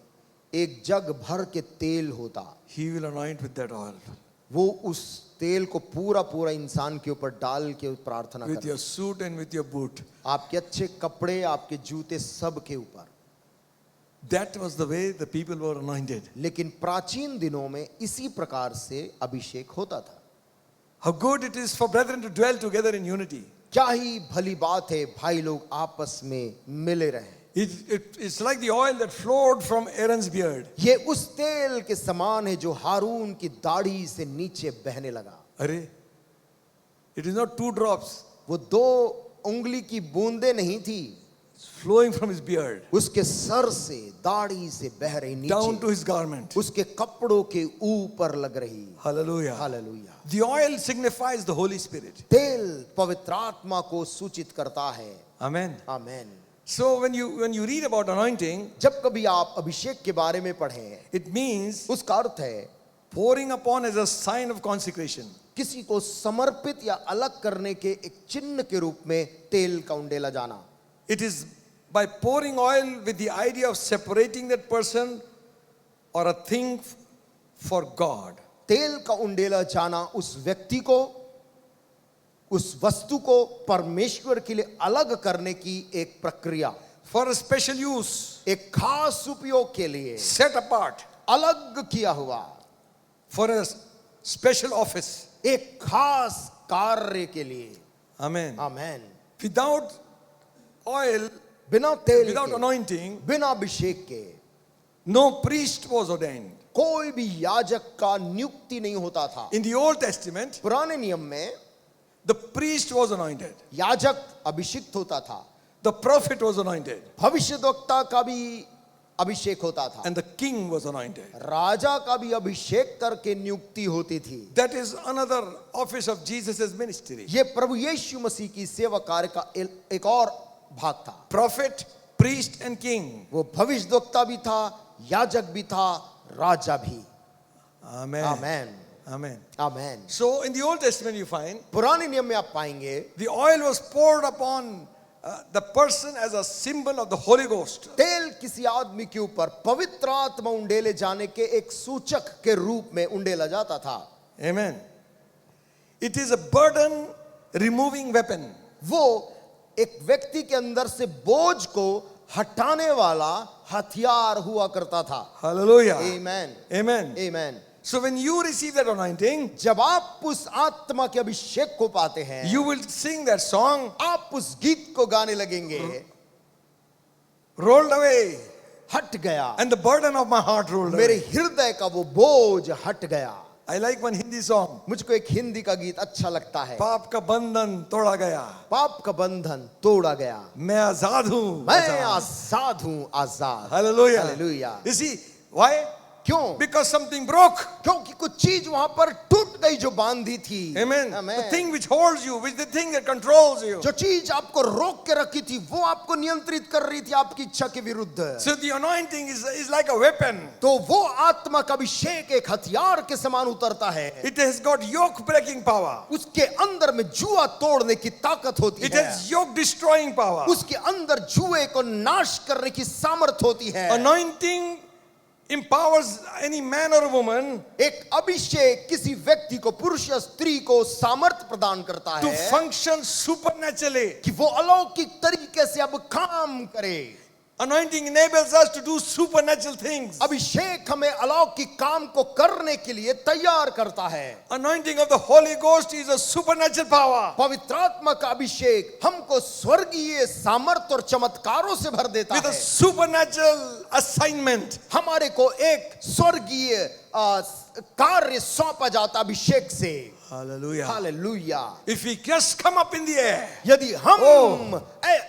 एक जग भर के तेल होता, he will anoint with that oil. वो उस तेल को पूरा पूरा इंसान के ऊपर डाल के प्रार्थना With करता, your suit and with your boot. आपके अच्छे कपड़े, आपके जूते, सब के ऊपर। That was the way the people were anointed. लेकिन प्राचीन दिनों में इसी प्रकार से अभिषेक होता था। How good it is for brethren to dwell together in unity. क्या ही भली बात है भाई लोग आपस में मिले रहें। It's like the oil that flowed from Aaron's beard. ये उस तेल के समान है जो हारून की दाढ़ी से नीचे बहने लगा। Arey, it is not 2 drops. वो 2 उंगली की बूंदे नहीं थी, It's flowing from his beard उसके सर से दाढ़ी से बह रही down to नीचे, his garment. उसके कपड़ों के ऊपर लग रही। Hallelujah. Hallelujah. The oil signifies the Holy Spirit. तेल पवित्र आत्मा को सूचित करता है। Amen. Amen. So when you read about anointing, जब कभी आप अभिषेक के बारे में पढ़ें, it means उसका अर्थ है pouring upon as a sign of consecration. किसी को समर्पित या अलग करने के एक चिन्ह के रूप में तेल का उंडेला जाना। It is by pouring oil with the idea of separating that person or a thing for God. तेल का उंडेला जाना उस व्यक्ति को उस वस्तु को परमेश्वर के लिए अलग करने की एक प्रक्रिया, for a special use, एक खास उपयोग के लिए set apart अलग किया हुआ, for a special office. एक खास कार्य के लिए। Amen. आमेन। Without oil, बिना तेल without के, anointing, बिना अभिषेक के no priest was ordained. कोई भी याजक का नियुक्ति नहीं होता था। In the Old Testament, पुराने नियम में the priest was anointed, याजक अभिषिक्त होता था, the prophet was anointed, भविष्यद्वक्ता का भी अभिषेक होता था, and the king was anointed. राजा का भी अभिषेक करके नियुक्ति होती थी। That is another office of Jesus' ministry. ये प्रभु यीशु मसीह की सेवा कार्य का एक और भाग था। Prophet, priest, and king. वो भविष्यद्वक्ता भी था, याजक भी था, राजा भी। Amen. Amen, Amen. Amen. So in the Old Testament you find पुराने नियम में आप पाएंगे the oil was poured upon the person as a symbol of the Holy Ghost. तेल किसी आदमी के ऊपर पवित्र आत्मा उंडेले जाने के एक सूचक के रूप में उंडेला जाता था। Amen. It is a burden removing weapon. वो एक व्यक्ति के अंदर से बोझ को हटाने वाला हथियार हुआ करता था। Hallelujah. Amen, Amen. Amen. So when you receive that anointing, जब आप उस आत्मा के अभिषेक को पाते हैं, you will sing that song, आप उस गीत को गाने लगेंगे, rolled away, हट गया, and the burden of my heart rolled मेरे away. हृदय का वो बोझ हट गया। I like one Hindi song. मुझको एक हिंदी का गीत अच्छा लगता है, पाप का बंधन तोड़ा गया, पाप का बंधन तोड़ा गया, मैं आजाद हूं, मैं आजाद हूं, आजाद। Hallelujah. Hallelujah. You see why? क्यों? Because something broke. क्योंकि कुछ चीज वहां पर टूट गई जो बांधी थी। Amen. Amen. The thing which holds you, which the thing that controls you. जो चीज आपको रोक के रखी थी, वो आपको नियंत्रित कर रही थी आपकी इच्छा के विरुद्ध। So the anointing is like a weapon. तो वो आत्मा का अभिषेक एक हथियार के समान उतरता है। It has got yoke breaking power. उसके अंदर में जुआ तोड़ने की ताकत होती It है। has yoke destroying power. उसके अंदर जुए को नाश करने की सामर्थ होती है। Anointing empowers any man or woman एक अभिषेक किसी व्यक्ति को, पुरुष या स्त्री को सामर्थ प्रदान करता to है function supernaturally. कि वो अलौकिक तरीके से अब काम करे। Anointing enables us to do supernatural things. अभिषेक हमें अलौकिक काम को करने के लिए तैयार करता है। Anointing of the Holy Ghost is a supernatural power. पवित्र आत्मा का अभिषेक हमको स्वर्गीय सामर्थ और चमत्कारों से भर देता With a है। supernatural assignment. हमारे को एक स्वर्गीय कार्य सौंपा जाता अभिषेक से। Hallelujah. Hallelujah. If we just come up in the air. यदि हम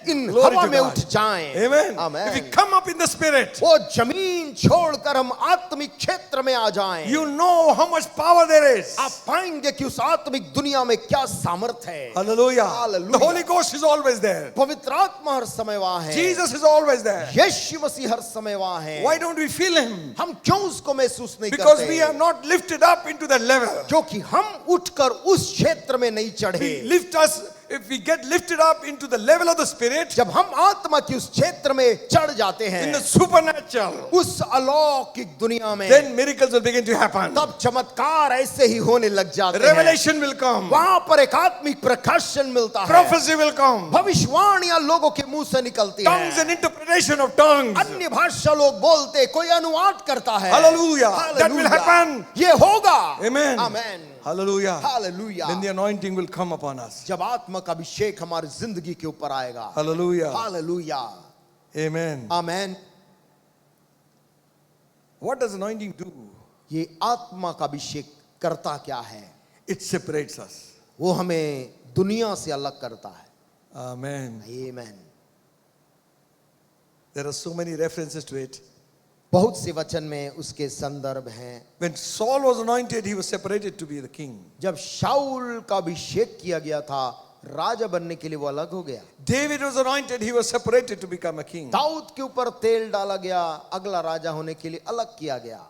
इन Glory हवा to में God. उठ जाएं, Amen. Amen, If we come up in the spirit, वो जमीन छोड़कर हम आत्मिक क्षेत्र में आ जाएं, you know how much power there is. आप पाएंगे कि उस आत्मिक दुनिया में क्या सामर्थ है। Hallelujah. Hallelujah. The Holy Ghost is always there. पवित्र आत्मा हर समय वहां है। Jesus is always there. यीशु मसीह हर समय वहां है। Why don't we feel Him? हम क्यों उसको महसूस नहीं Because करते? we are not lifted up into that level. क्योंकि हम उठकर उस क्षेत्र में नहीं चढ़े। Lift us, if we get lifted up into the level of the Spirit, जब हम आत्मा की उस क्षेत्र में चढ़ जाते in हैं, the supernatural, उस अलौकिक दुनिया में, then miracles will begin to happen. तब चमत्कार ऐसे ही होने लग जाते हैं। Revelation will come. वहां पर एक आत्मिक प्रकाशन मिलता है। Prophecy will come. भविष्यवाणियां लोगों के मुंह से निकलती Tongues है। and interpretation of tongues. अन्य भाषा लोग बोलते, कोई अनुवाद करता है। Hallelujah. That will Hallelujah. happen. ये होगा। Amen. Amen. Hallelujah. Hallelujah. Then the anointing will come upon us. जब आत्मा का अभिषेक हमारी जिंदगी के ऊपर आएगा। Hallelujah. Hallelujah. Amen. Amen. What does anointing do? ये आत्मा का अभिषेक करता क्या है? It separates us. वो हमें दुनिया से अलग करता है। Amen. Amen. There are so many references to it. बहुत से वचन में उसके संदर्भ हैं। When Saul was anointed, he was separated to be the king. जब शाऊल का अभिषेक किया गया था, राजा बनने के लिए वो अलग हो गया। David was anointed, he was separated to become a king. Dawood के ऊपर तेल डाला गया, अगला राजा होने के लिए अलग किया गया।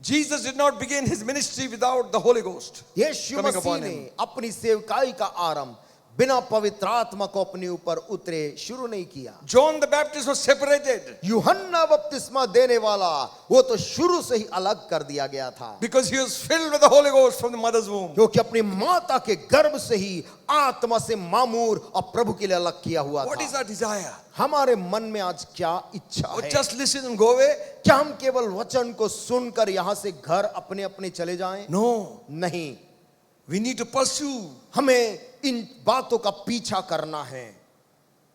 Jesus did not begin his ministry without the Holy Ghost Yeshu coming Masih upon ने him. अपनी सेवकाई का आरंभ बिना पवित्र आत्मा को अपने ऊपर उतरे शुरू नहीं किया। John the Baptist was separated यूहन्ना बपतिस्मा देने वाला वो तो शुरू से ही अलग कर दिया गया था, because he was filled with the Holy Ghost from the mother's womb. क्योंकि अपनी माता के गर्भ से ही आत्मा से मामूर और प्रभु के लिए अलग किया हुआ What is था। our desire? हमारे मन में आज क्या इच्छा Or है? just listen and go away? क्या हम केवल वचन को सुनकर यहां से घर अपने अपने चले जाएं? No. नहीं, We need to pursue. हमें इन बातों का पीछा करना है।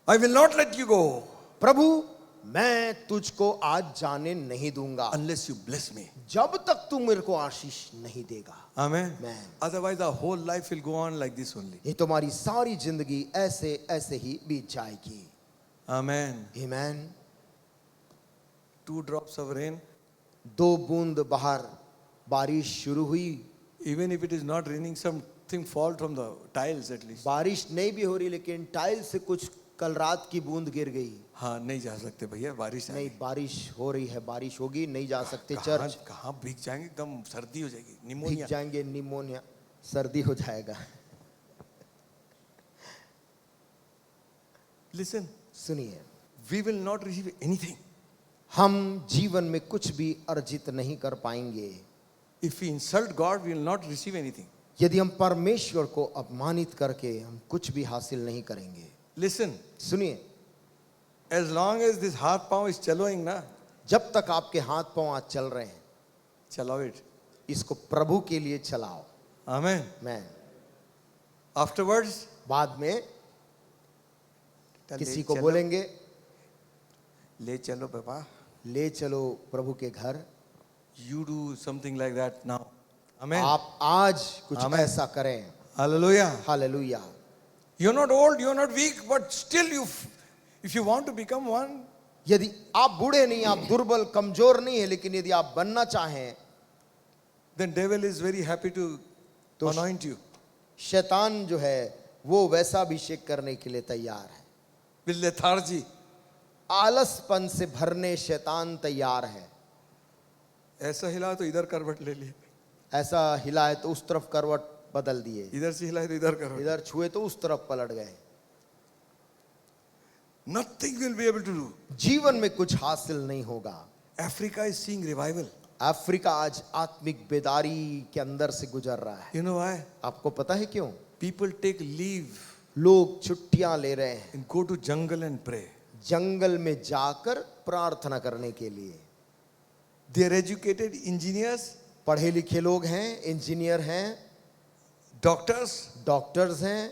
I will not let you go प्रभु, मैं तुझको आज जाने नहीं दूंगा unless you bless me. जब तक तू मेरे को आशीष नहीं देगा। Amen. Amen. Otherwise, our whole life will go on like this only. ये तुम्हारी सारी जिंदगी ऐसे ऐसे ही बीत जाएगी। Amen. आमीन। 2 drops of rain. 2 बूंद बाहर बारिश शुरू हुई। Even if it is not raining, something fall from the tiles at least. बारिश नहीं भी हो रही, लेकिन टाइल से कुछ कल रात की बूंद गिर गई। हाँ, नहीं जा सकते भैया, बारिश नहीं, बारिश हो रही है, बारिश होगी, नहीं जा सकते कहाँ चर्च। कहाँ भीग जाएंगे, एकदम सर्दी हो जाएगी, भीग निमोनिया। जाएंगे, निमोनिया, सर्दी हो जाएगा। Listen, सुनिए, we will not receive anything हम जीवन में कुछ भी अर्जित नहीं कर पाएंगे। if we insult God. We will not receive anything. यदि हम परमेश्वर को अपमानित करके हम कुछ भी हासिल नहीं करेंगे। Listen, सुनिए, as long as this हाथ पाँव is चलोइंग ना, जब तक आपके हाथ पांव आज चल रहे हैं, चलाओ it. इसको प्रभु के लिए चलाओ। Amen. मैं Afterwards, बाद में किसी को चलो, बोलेंगे, ले चलो पापा. ले चलो प्रभु के घर। You do something like that now. Amen. आप आज कुछ Amen. ऐसा करें। Hallelujah. Hallelujah. You're not old, you're not weak, but still if you want to become one, यदि आप बूढ़े नहीं, आप दुर्बल कमजोर नहीं है, लेकिन यदि आप बनना चाहें, then devil is very happy to तो anoint you शैतान जो है वो वैसा अभिषेक करने के लिए तैयार है। with lethargy. आलसपन से भरने शैतान तैयार है। ऐसा हिला तो इधर करवट ले लिए, ऐसा हिलाए तो उस तरफ करवट बदल दिए, इधर से हिलाए तो इधर करवट. इधर छुए तो उस तरफ पलट गए। Nothing will be able to do. जीवन में कुछ हासिल नहीं होगा। Africa is seeing revival. Africa आज आत्मिक बेदारी के अंदर से गुजर रहा है। You know why? आपको पता है क्यों? People take leave लोग छुट्टियां ले रहे हैं and go to jungle and pray. जंगल में जाकर प्रार्थना करने के लिए। They are educated engineers, पढ़े लिखे लोग हैं, इंजीनियर हैं, doctors, डॉक्टर्स हैं,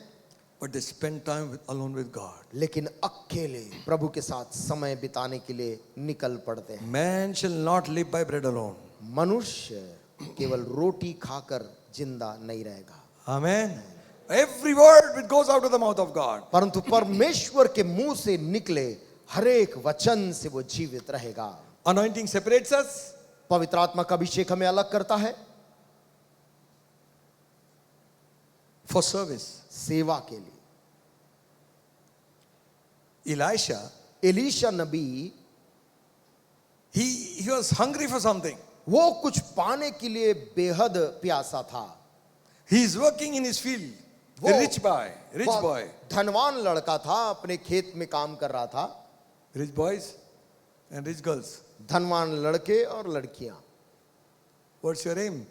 but they spend time alone with God. लेकिन अकेले प्रभु के साथ समय बिताने के लिए निकल पड़ते हैं। Man shall not live by bread alone. मनुष्य केवल रोटी खाकर जिंदा नहीं रहेगा, Amen. Every word which goes out of the mouth of God. परंतु परमेश्वर के मुंह से निकले हर एक वचन से वो जीवित रहेगा। Anointing separates us. पवित्र आत्मा का अभिषेक हमें अलग करता है For service. सेवा के लिए। Elisha, Elisha Nabi, he was hungry for something. वो कुछ पाने के लिए बेहद प्यासा था। He is working in his field. A rich boy, rich बहुत boy. धनवान लड़का था, अपने खेत में काम कर रहा था। Rich boys and rich girls. धनवान लड़के और लड़कियां। What's your aim?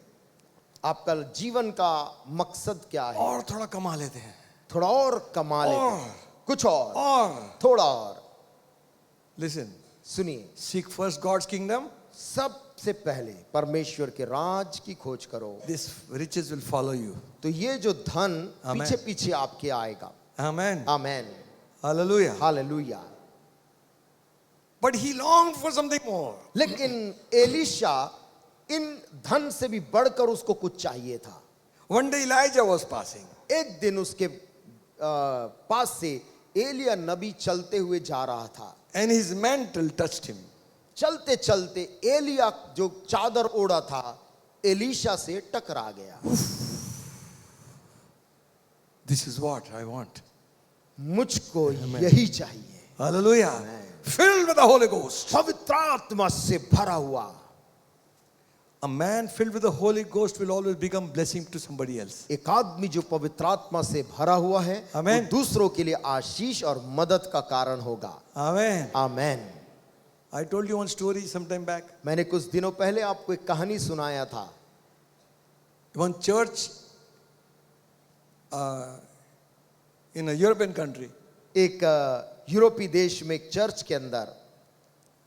आपका जीवन का मकसद क्या है? और थोड़ा कमा लेते हैं. थोड़ा और कमा लेते हैं, कुछ और, थोड़ा और। Listen, सुनिए, seek first God's kingdom. सबसे पहले परमेश्वर के राज की खोज करो, This riches will follow you. तो ये जो धन Amen. पीछे पीछे आपके आएगा। Amen. Amen, Hallelujah. Hallelujah. But he longed for something more. लेकिन एलीशा इन धन से भी बढ़कर उसको कुछ चाहिए था। One day Elijah was passing. एक दिन उसके पास से एलिया नबी चलते हुए जा रहा था। And his mantle touched him. चलते चलते एलिया जो चादर ओढ़ा था एलीशा से टकरा गया। This is what I want. मुझको यही चाहिए। Hallelujah. Amen. Filled with the Holy Ghost. पवित्र आत्मा से भरा हुआ। A man filled with the Holy Ghost will always become blessing to somebody else. एक आदमी जो पवित्र आत्मा से भरा हुआ है वो Amen. दूसरों के लिए आशीष और मदद का कारण होगा। Amen. Amen. I told you one story sometime back. मैंने कुछ दिनों पहले आपको एक कहानी सुनाया था। One church in a European country, एक यूरोपीय देश में एक चर्च के अंदर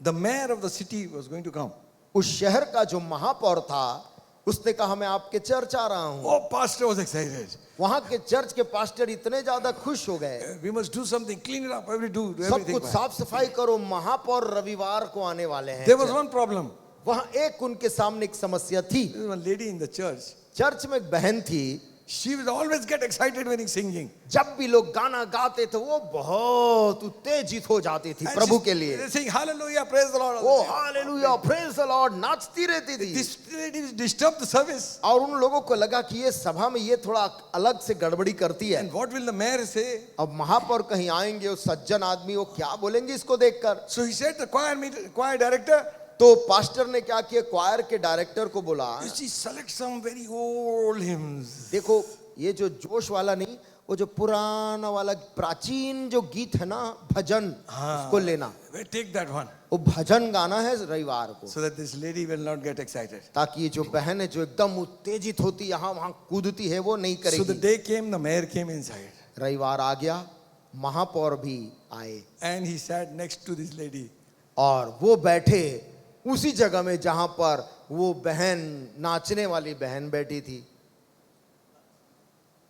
the mayor of the city was going to come. उस शहर का जो महापौर था उसने कहा मैं आपके चर्च आ रहा हूँ। Oh, pastor was excited. वहां के चर्च के पास्टर इतने ज्यादा खुश हो गए। We must do something, clean it up, सब everything. कुछ साफ सफाई करो, महापौर रविवार को आने वाले हैं। There was one problem. वहां एक उनके सामने एक समस्या थी। There was one lady in the church. Church में एक बहन थी, She would always get excited when he's singing. जब भी लोग गाना गाते थे वो बहुत उत्तेजित हो जाती थी And प्रभु she- के लिए। they sing hallelujah, praise the Lord. वो हालेलुया प्रेज द लॉर्ड नाचती रहती थी। This lady disturbed the service. और उन लोगों को लगा कि ये सभा में ये थोड़ा अलग से गड़बड़ी करती है। And what will the mayor say? अब महापौर कहीं आएंगे, वो सज्जन आदमी वो क्या बोलेंगे इसको देखकर। So he said, the choir director, तो पास्टर ने क्या किया, क्वायर के डायरेक्टर को बोला, you see, select some very old hymns. देखो ये जो जोश वाला नहीं, वो जो पुराना वाला प्राचीन जो गीत है ना भजन, उसको लेना। Take that one. वो भजन गाना है रविवार को, So that this lady will not get excited. ताकि ये जो बहन है जो एकदम उत्तेजित होती यहाँ वहाँ कूदती है वो नहीं So the करेगी। day came, the mayor came inside. रविवार आ गया, महापौर भी आए And he sat next to this lady. और वो बैठे उसी जगह में जहां पर वो बहन नाचने वाली बहन बैठी थी।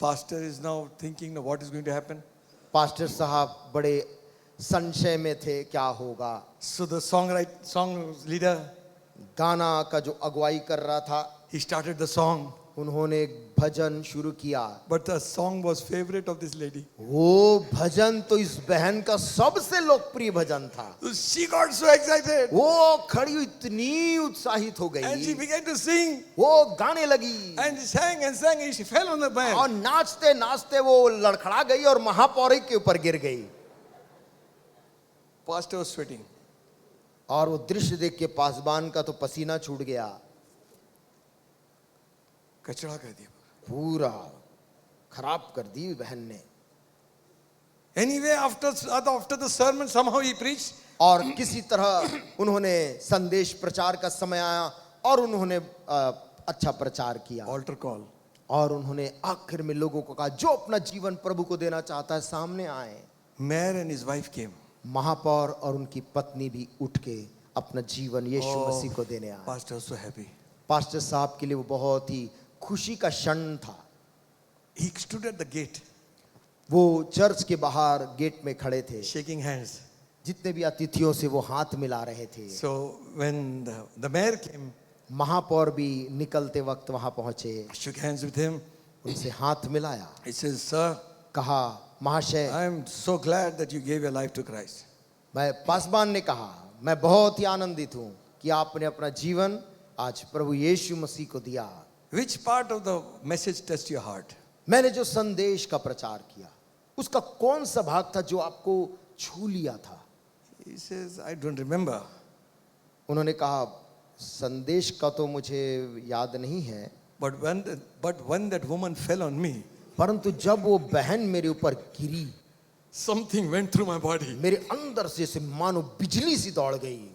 Pastor is now thinking of what is going to happen. Pastor साहब बड़े संशय में थे क्या होगा। So the song leader, गाना का जो अगुवाई कर रहा था he started the song. उन्होंने एक भजन शुरू किया। But the song was favorite of this lady. वो भजन तो इस बहन का सबसे लोकप्रिय भजन था। So she got so excited. वो खड़ी हुई इतनी उत्साहित हो And she गई, began to sing. वो गाने लगी And she sang and sang and she fell on the bed. और नाचते नाचते वो लड़खड़ा गई और महापौर के ऊपर गिर गई। Pastor was sweating. और वो दृश्य देख के पासबान का तो पसीना छूट गया, कचरा कर दिया. पूरा खराब कर दी बहन ने। Anyway, after the sermon, somehow he preached. और किसी तरह उन्होंने संदेश प्रचार का समय आया और उन्होंने अच्छा प्रचार किया। Altar call. और उन्होंने आखिर में लोगों को कहा जो अपना जीवन प्रभु को देना चाहता है सामने आए। Mayor and his wife came. महापौर और उनकी पत्नी भी उठ के अपना जीवन यीशु मसीह को देने आए। Pastor was so happy. Pastor साहब के लिए वो बहुत ही खुशी का क्षण था। He stood at the gate, वो चर्च के बाहर गेट में खड़े थे, shaking hands. जितने भी अतिथियों से वो हाथ मिला रहे थे। So when the mayor came, महापौर भी निकलते वक्त वहां पहुंचे, shook hands with him. उनसे हाथ मिलाया, He says, "Sir, कहा महाशय, I am so glad that you gave your life to Christ." मैं पासबान ने कहा मैं बहुत ही आनंदित हूं कि आपने अपना जीवन आज प्रभु यीशु मसीह को दिया। Which part of the message touched your heart? मैंने जो संदेश का प्रचार किया उसका कौन सा भाग था जो आपको छू लिया था? He says, "I don't remember." उन्होंने कहा संदेश का तो मुझे याद नहीं है, But when that woman fell on me, परंतु जब वो बहन मेरे ऊपर गिरी, something went through my body. मेरे अंदर से जैसे मानो बिजली सी दौड़ गई।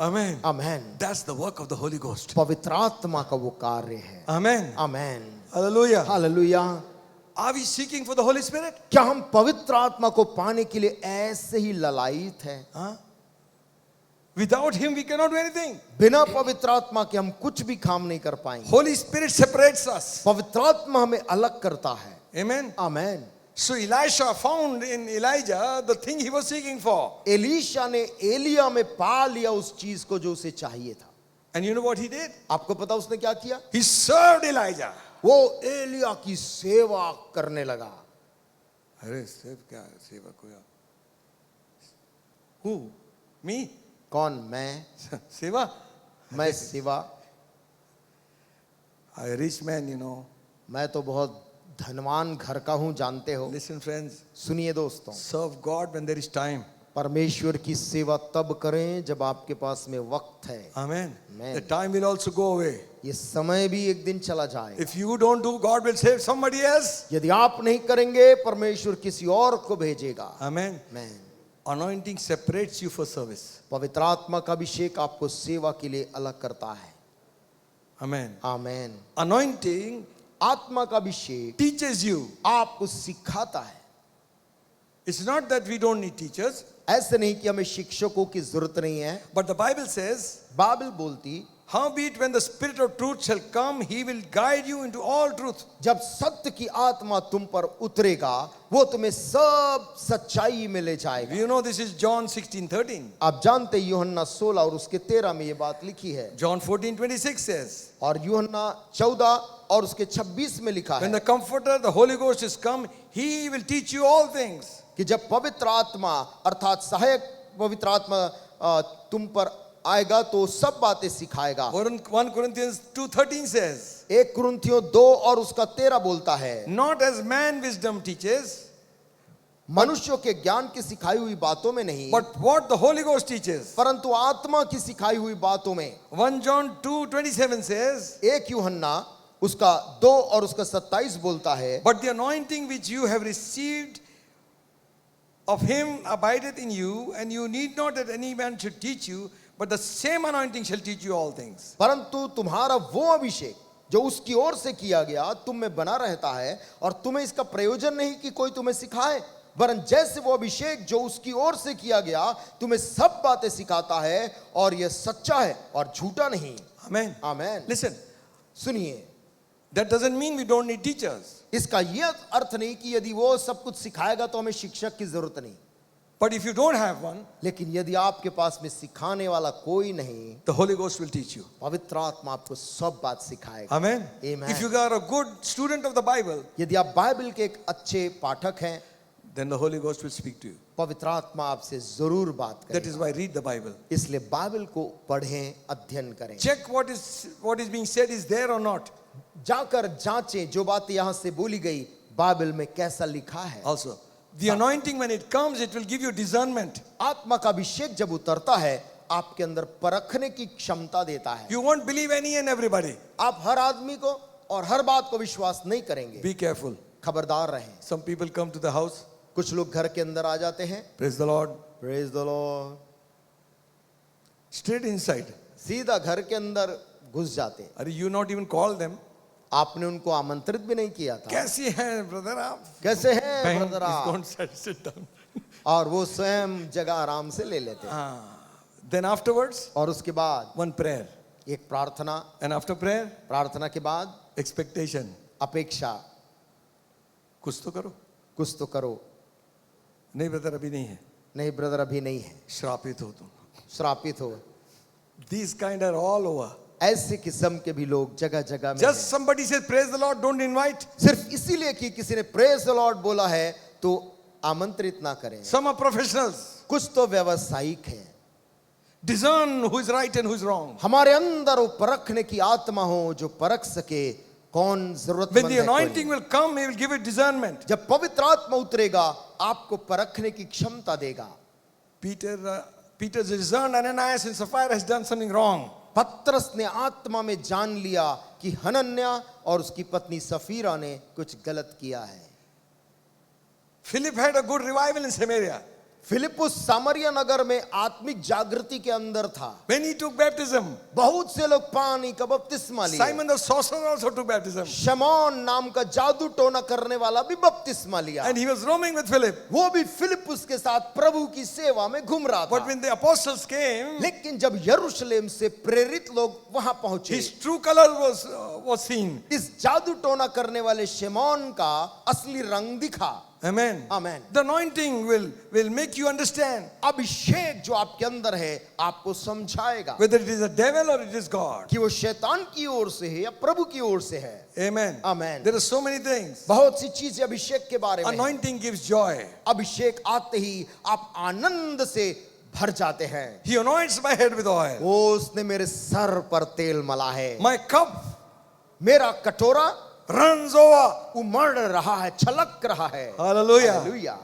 Amen. Amen. That's the work of the Holy Ghost. पवित्र आत्मा का वो कार्य है। Amen. Amen. Hallelujah. Hallelujah. Are we seeking for the Holy Spirit? क्या हम पवित्र आत्मा को पाने के लिए ऐसे ही ललायित हैं? Huh? Without Him, we cannot do anything. बिना पवित्र आत्मा के हम कुछ भी काम नहीं कर पाएंगे। Holy Spirit separates us. पवित्र आत्मा हमें अलग करता है। Amen. Amen. So Elisha found in Elijah the thing he was seeking for. Elisha ने एलिया में पा लिया उस चीज को जो उसे चाहिए था। And you know what he did? आपको पता उसने क्या किया? He served Elijah. वो एलिया की सेवा करने लगा। अरे सेव क्या सेवा कोई? Who? Me? कौन? मैं? सेवा? मैं सेवा? A rich man, you know. मैं तो बहुत धनवान घर का हूं, जानते हो। Listen, friends. सुनिए दोस्तों, Serve God when there is time. परमेश्वर की सेवा तब करें जब आपके पास में वक्त है। Amen. Amen. The time will also go away. ये समय भी एक दिन चला जाए। If you don't do, God will save somebody else. यदि आप नहीं करेंगे परमेश्वर किसी और को भेजेगा। Amen. Amen. Anointing separates you for service. पवित्र आत्मा का अभिषेक आपको सेवा के लिए अलग करता है। Amen. आमेन। Anointing आत्मा का अभिषेक teaches you. आपको सिखाता है। It's not that we don't need teachers, ऐसे नहीं कि हमें शिक्षकों की जरूरत नहीं है, but the Bible says, Bible बोलती howbeit when the Spirit of truth shall come, he will guide you into all truth. जब सत्य की आत्मा तुम पर उतरेगा वो तुम्हें सब सच्चाई में ले जाएगा। You know this is John 16:13. आप जानते हैं यूहन्ना 16 और उसके 13 में ये बात लिखी है। John 14:26 says, और यूहन्ना 14 और उसके 26 में लिखा when है the Comforter, the Holy Ghost is come, he will teach you all things. कि जब पवित्र आत्मा अर्थात सहायक पवित्र आत्मा तुम पर आएगा तो सब बातें सिखाएगा। 1 Corinthians 2:13 says, 1 कुरिन्थियों 2 और उसका 13 बोलता है, not as man wisdom teaches, मनुष्यों के ज्ञान की सिखाई हुई बातों में नहीं, but what the Holy Ghost teaches. परंतु आत्मा की सिखाई हुई बातों में। 1 John 2:27 says, 1 यूहन्ना उसका 2 और उसका 27 बोलता है, but the anointing which you have received of him abideth in you, and you need not that any man should teach you, but the same anointing shall teach you all things. परंतु तुम्हारा वो अभिषेक जो उसकी ओर से किया गया तुम में बना रहता है और तुम्हें इसका प्रयोजन नहीं कि कोई तुम्हें सिखाए, वरन जैसे वो अभिषेक जो उसकी ओर से किया गया तुम्हें सब बातें सिखाता है और यह सच्चा है और झूठा नहीं। Amen. आमेन। Listen, सुनिए, that doesn't mean we don't need teachers. इसका यह अर्थ नहीं कि यदि वो सब कुछ सिखाएगा तो हमें शिक्षक की जरूरत नहीं, But if you don't have one, लेकिन यदि आपके पास में सिखाने वाला कोई नहीं, the Holy Ghost will teach you. पवित्र आत्मा आपको सब बात सिखाएगा। Amen. Amen. If you are a good student of the Bible, यदि आप बाइबल के एक अच्छे पाठक हैं, then the Holy Ghost will speak to you. पवित्र आत्मा आपसे जरूर बात That is करेगा। why read the Bible. इसलिए बाइबल को पढ़ें, अध्ययन करें, Check what is being said is there or not. जाकर जांचें जो बात यहाँ से बोली गई बाइबल में कैसा लिखा है। Also, the anointing when it comes, it will give you discernment. आत्मा का अभिषेक जब उतरता है आपके अंदर परखने की क्षमता देता है। You won't believe any and everybody. आप हर आदमी को और हर बात को विश्वास नहीं करेंगे, Be careful. खबरदार रहें। Some people come to the house. कुछ लोग घर के अंदर आ जाते हैं, Praise the Lord. Praise the Lord, Straight inside. सीधा घर के अंदर घुस जाते हैं। Are you not even called them? आपने उनको आमंत्रित भी नहीं किया था। कैसे हैं brother आप? कैसे हैं Bang, ब्रदर he's आप? gone, sit down. और वो स्वयं जगह आराम से ले लेते हैं। Then afterwards, और उसके बाद one prayer. एक प्रार्थना, And after prayer, प्रार्थना के बाद expectation. अपेक्षा, कुछ तो करो. कुछ तो करो। नहीं ब्रदर अभी नहीं है. नहीं ब्रदर अभी नहीं है, श्रापित हो तुम. श्रापित हो। These kind are all over. ऐसे किस्म के भी लोग जगह जगह में Just हैं। somebody says praise the Lord, don't invite. सिर्फ इसीलिए कि किसी ने प्रेज द लॉर्ड बोला है तो आमंत्रित ना करें। Some are professionals. कुछ तो व्यावसायिक हैं। Discern who is right and who is wrong. हमारे अंदर वो परखने की आत्मा हो जो परख सके कौन When जरूरतमंद the है। anointing कोई। will come, he will give it discernment. जब पवित्र आत्मा उतरेगा आपको परखने की क्षमता देगा। Peter discerned Ananias and Sapphira has done something wrong. पत्रस ने आत्मा में जान लिया कि हनन्या और उसकी पत्नी सफीरा ने कुछ गलत किया है। Philip had a good revival in Samaria. Philip सामरिया नगर में आत्मिक जागृति के अंदर था। When he took baptism, बहुत से लोग पानी का बपतिस्मा लिए। Simon the sorcerer also took baptism. शमौन नाम का जादू टोना करने वाला भी बपतिस्मा लिया। And he was roaming with Philip. वो भी फिलिपुस के साथ प्रभु की सेवा में घूम रहा But था। when the apostles came, लेकिन जब यरूशलेम से प्रेरित लोग वहां पहुंचे, his true color was seen. इस जादू टोना करने वाले शमौन का असली रंग दिखा। Amen. Amen. The anointing will make you understand अभिषेक जो आपके अंदर है आपको समझाएगा whether it is a devil or it is God. कि वो शैतान की ओर से है या प्रभु की ओर से है। Amen. Amen. There are so many things. बहुत सी चीजें अभिषेक के बारे में हैं। Anointing gives joy. अभिषेक आते ही आप आनंद से भर जाते हैं। He anoints my head with oil. वो उसने मेरे सर पर तेल मला है। My cup मेरा कटोरा runs over. उमड़ रहा है, छलक रहा है। Hallelujah. Hallelujah.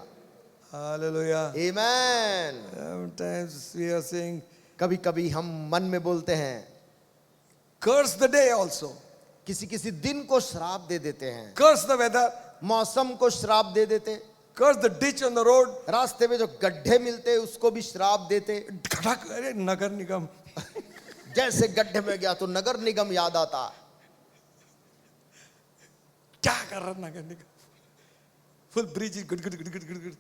Hallelujah. Amen. Sometimes we are saying, कभी कभी हम मन में बोलते हैं, curse the day also. किसी किसी दिन को श्राप दे देते हैं, Curse the weather. मौसम को श्राप दे देते, Curse the ditch on the road. रास्ते में जो गड्ढे मिलते हैं उसको भी श्राप देते। खटक, अरे नगर निगम। जैसे गड्ढे में गया तो नगर निगम याद आता। क्या कर रहा नगर निगम? फुल bridge, good good good good good good.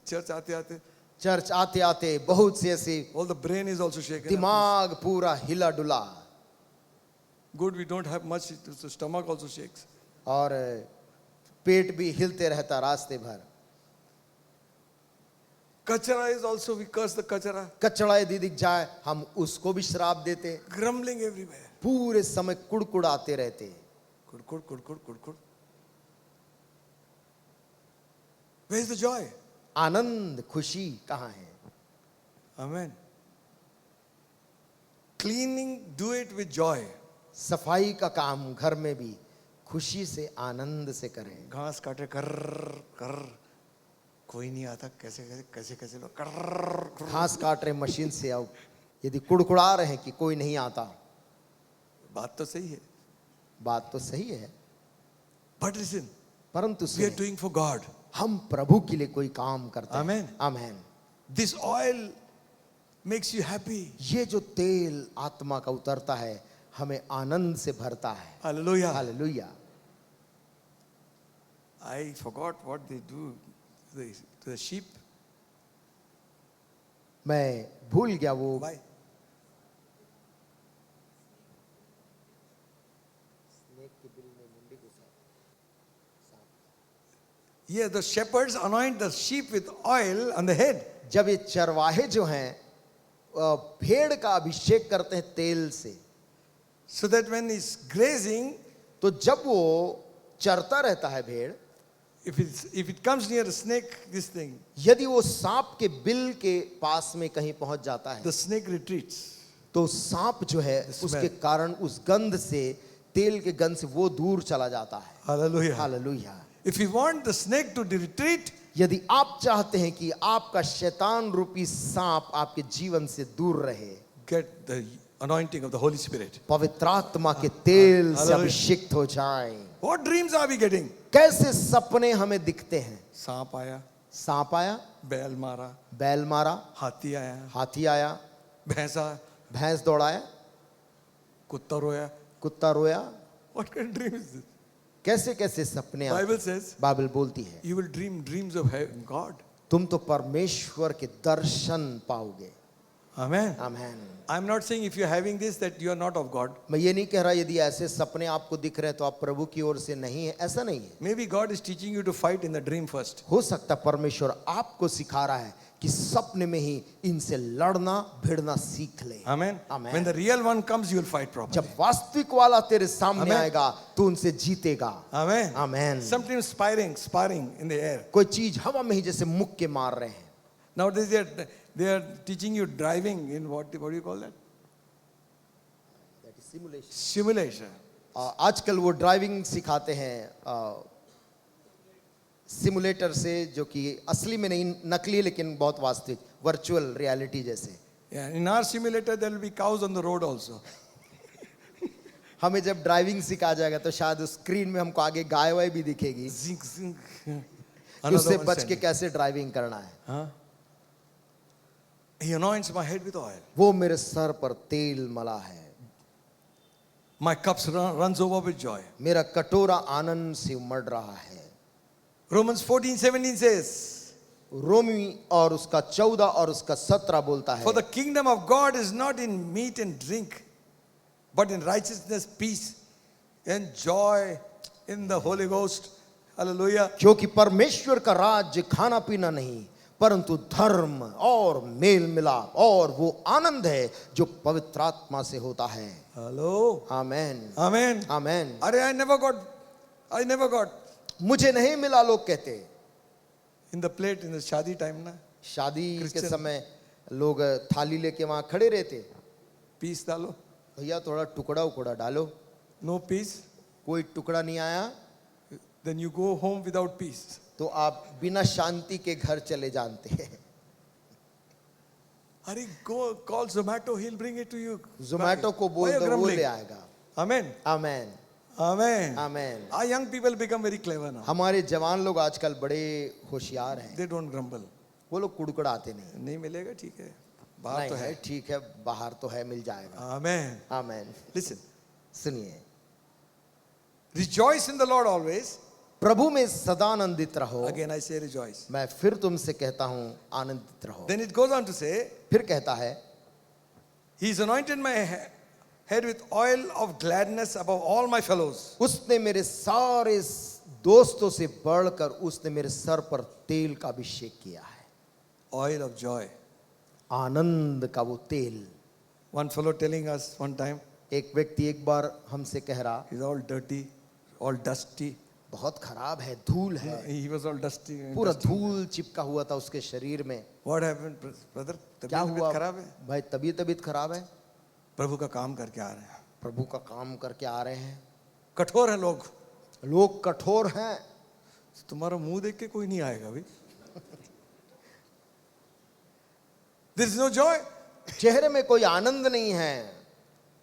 Church आते आते, चर्च आते आते बहुत सी ऐसी, all the brain is also shaken. दिमाग पूरा हिला डुला, Good, we don't have much. The stomach also shakes. और पेट भी हिलते रहता रास्ते भर। Kachara is also, we curse the kachara. कचड़ा यदि दिख जाए हम उसको भी श्राप देते। Grumbling everywhere. पूरे समय कुड़कुड़ाते रहते। Kud, kud, kud, kud, kud, kud. Where is the joy? आनंद खुशी कहाँ है? Amen. Cleaning, do it with joy. सफाई का काम घर में भी खुशी से आनंद से करें। घास काटे कर कर, कोई नहीं आता, कैसे कैसे कैसे कैसे लोग कर। घास काट रहे मशीन से, अब यदि कुड़कुड़ा रहे हैं कि कोई नहीं आता, बात तो सही है, बात तो सही है, but listen, परंतु we are सुनिए, doing for God. हम प्रभु के लिए कोई काम करते हैं। Amen. Amen. This oil makes you happy. ये जो तेल आत्मा का उतरता है हमें आनंद से भरता है। Hallelujah. Hallelujah. I forgot what they do to the sheep. मैं भूल गया वो Why? Yeah, the shepherds anoint the sheep with oil on the head. जब ये चरवाहे जो हैं भेड़ का अभिषेक करते हैं तेल से, So that when he's grazing, तो जब वो चरता रहता है भेड़, if it comes near a snake, this thing, यदि वो सांप के बिल के पास में कहीं पहुंच जाता है the snake retreats. तो सांप जो है The smell. उसके कारण उस गंध से, तेल के गंध से वो दूर चला जाता है। Hallelujah. Hallelujah. If you want the snake to retreat, यदि आप चाहते हैं कि आपका शैतान रूपी सांप आपके जीवन से दूर रहे, get the anointing of the Holy Spirit. पवित्र आत्मा के तेल से Hallelujah. अभिषिक्त हो जाएं। What dreams are we getting? कैसे सपने हमें दिखते हैं? सांप आया, सांप आया, बैल मारा, बैल मारा, हाथी आया, हाथी आया, भैंसा, भैंस दौड़ाया, कुत्ता रोया. कुत्ता रोया। What kind of dream is this? कैसे कैसे सपने आते Bible हैं? says बाइबल बोलती है you will dream dreams of God. तुम तो परमेश्वर के दर्शन पाओगे। Amen. Amen. I'm not saying if you're having this that you are not of God. मैं ये नहीं कह रहा यदि ऐसे सपने आपको दिख रहे हैं तो आप प्रभु की ओर से नहीं है, ऐसा नहीं है। Maybe God is teaching you to fight in the dream first. हो सकता है परमेश्वर आपको सिखा रहा है कि सपने में ही इनसे लड़ना भिड़ना सीख ले। Amen. Amen. When the real one comes, you will fight properly. जब वास्तविक वाला तेरे सामने Amen. आएगा तो उनसे जीतेगा। Amen. Amen. Sometimes sparring in the air. कोई चीज हवा में ही जैसे मुक्के मार रहे हैं। Nowadays they are teaching you driving in what do you call that? Simulation. आजकल वो ड्राइविंग सिखाते हैं सिमुलेटर से, जो कि असली में नहीं, नकली लेकिन बहुत वास्तविक, वर्चुअल रियलिटी जैसे। Yeah, in our simulator there will be cows on the road also. हमें जब ड्राइविंग सिखा जाएगा तो शायद उस स्क्रीन में हमको आगे गाय वाय भी दिखेगी Zing, zing. कि उससे Another one बच के standing. कैसे ड्राइविंग करना है। Huh? He anoints my head with oil. वो मेरे सर पर तेल मला है, My cups runs over with joy. मेरा कटोरा आनंद से उमड़ रहा है। Romans 14:17 says, रोमी और उसका 14 और उसका 17 बोलता for है, the kingdom of God is not in meat and drink, but in righteousness, peace, and joy in the Holy Ghost. Hallelujah. क्योंकि परमेश्वर का राज्य खाना पीना नहीं परंतु धर्म और मेल मिलाप और वो आनंद है जो पवित्र आत्मा से होता है। Hello. Amen Amen. Amen. Are I never got मुझे नहीं मिला लोग कहते। in the plate in the shadi time na. शादी के Christian. समय लोग थाली लेके वहां खड़े रहते, Peace dalo. भैया थोड़ा टुकड़ा उकड़ा डालो, No peace. कोई टुकड़ा नहीं आया, then you go home without peace. तो आप बिना शांति के घर चले जानते हैं। Hurry, go call Zomato, he'll bring it to you. Zomato को Why बोल are you दो, वो grumbling? ले आएगा। Amen. Amen Amen. Amen. Our young people become very clever now. हमारे जवान लोग आजकल बड़े होशियार हैं, They don't grumble. वो लोग कुड़कुड़ाते नहीं। नहीं मिलेगा ठीक है, बाहर तो नहीं है. है, ठीक है, बाहर तो है, मिल जाएगा। Amen. आमेन। Listen, सुनिए, rejoice in the Lord always. प्रभु में सदा आनंदित रहो। Again I say rejoice. मैं फिर तुमसे कहता हूँ आनंदित रहो। Then it goes on to say, फिर कहता है, He's anointed my head with oil of gladness above all my fellows. उसने मेरे सारे दोस्तों से बढ़कर उसने मेरे सर पर तेल का अभिषेक किया है। Oil of joy. आनंद का वो तेल। One fellow telling us one time, एक व्यक्ति एक बार हमसे कह रहा, he's all dirty, all dusty. बहुत खराब है, धूल है, He was all dusty. पूरा धूल चिपका हुआ था उसके शरीर में। What happened, brother? क्या हुआ खराब है? भाई? तबीयत खराब है। प्रभु का काम करके आ रहे हैं। प्रभु का काम करके आ रहे हैं। कठोर है लोग। लोग कठोर हैं। तुम्हारा मुंह देख के कोई नहीं आएगा भाई। There is no joy. चेहरे में कोई आनंद नहीं है।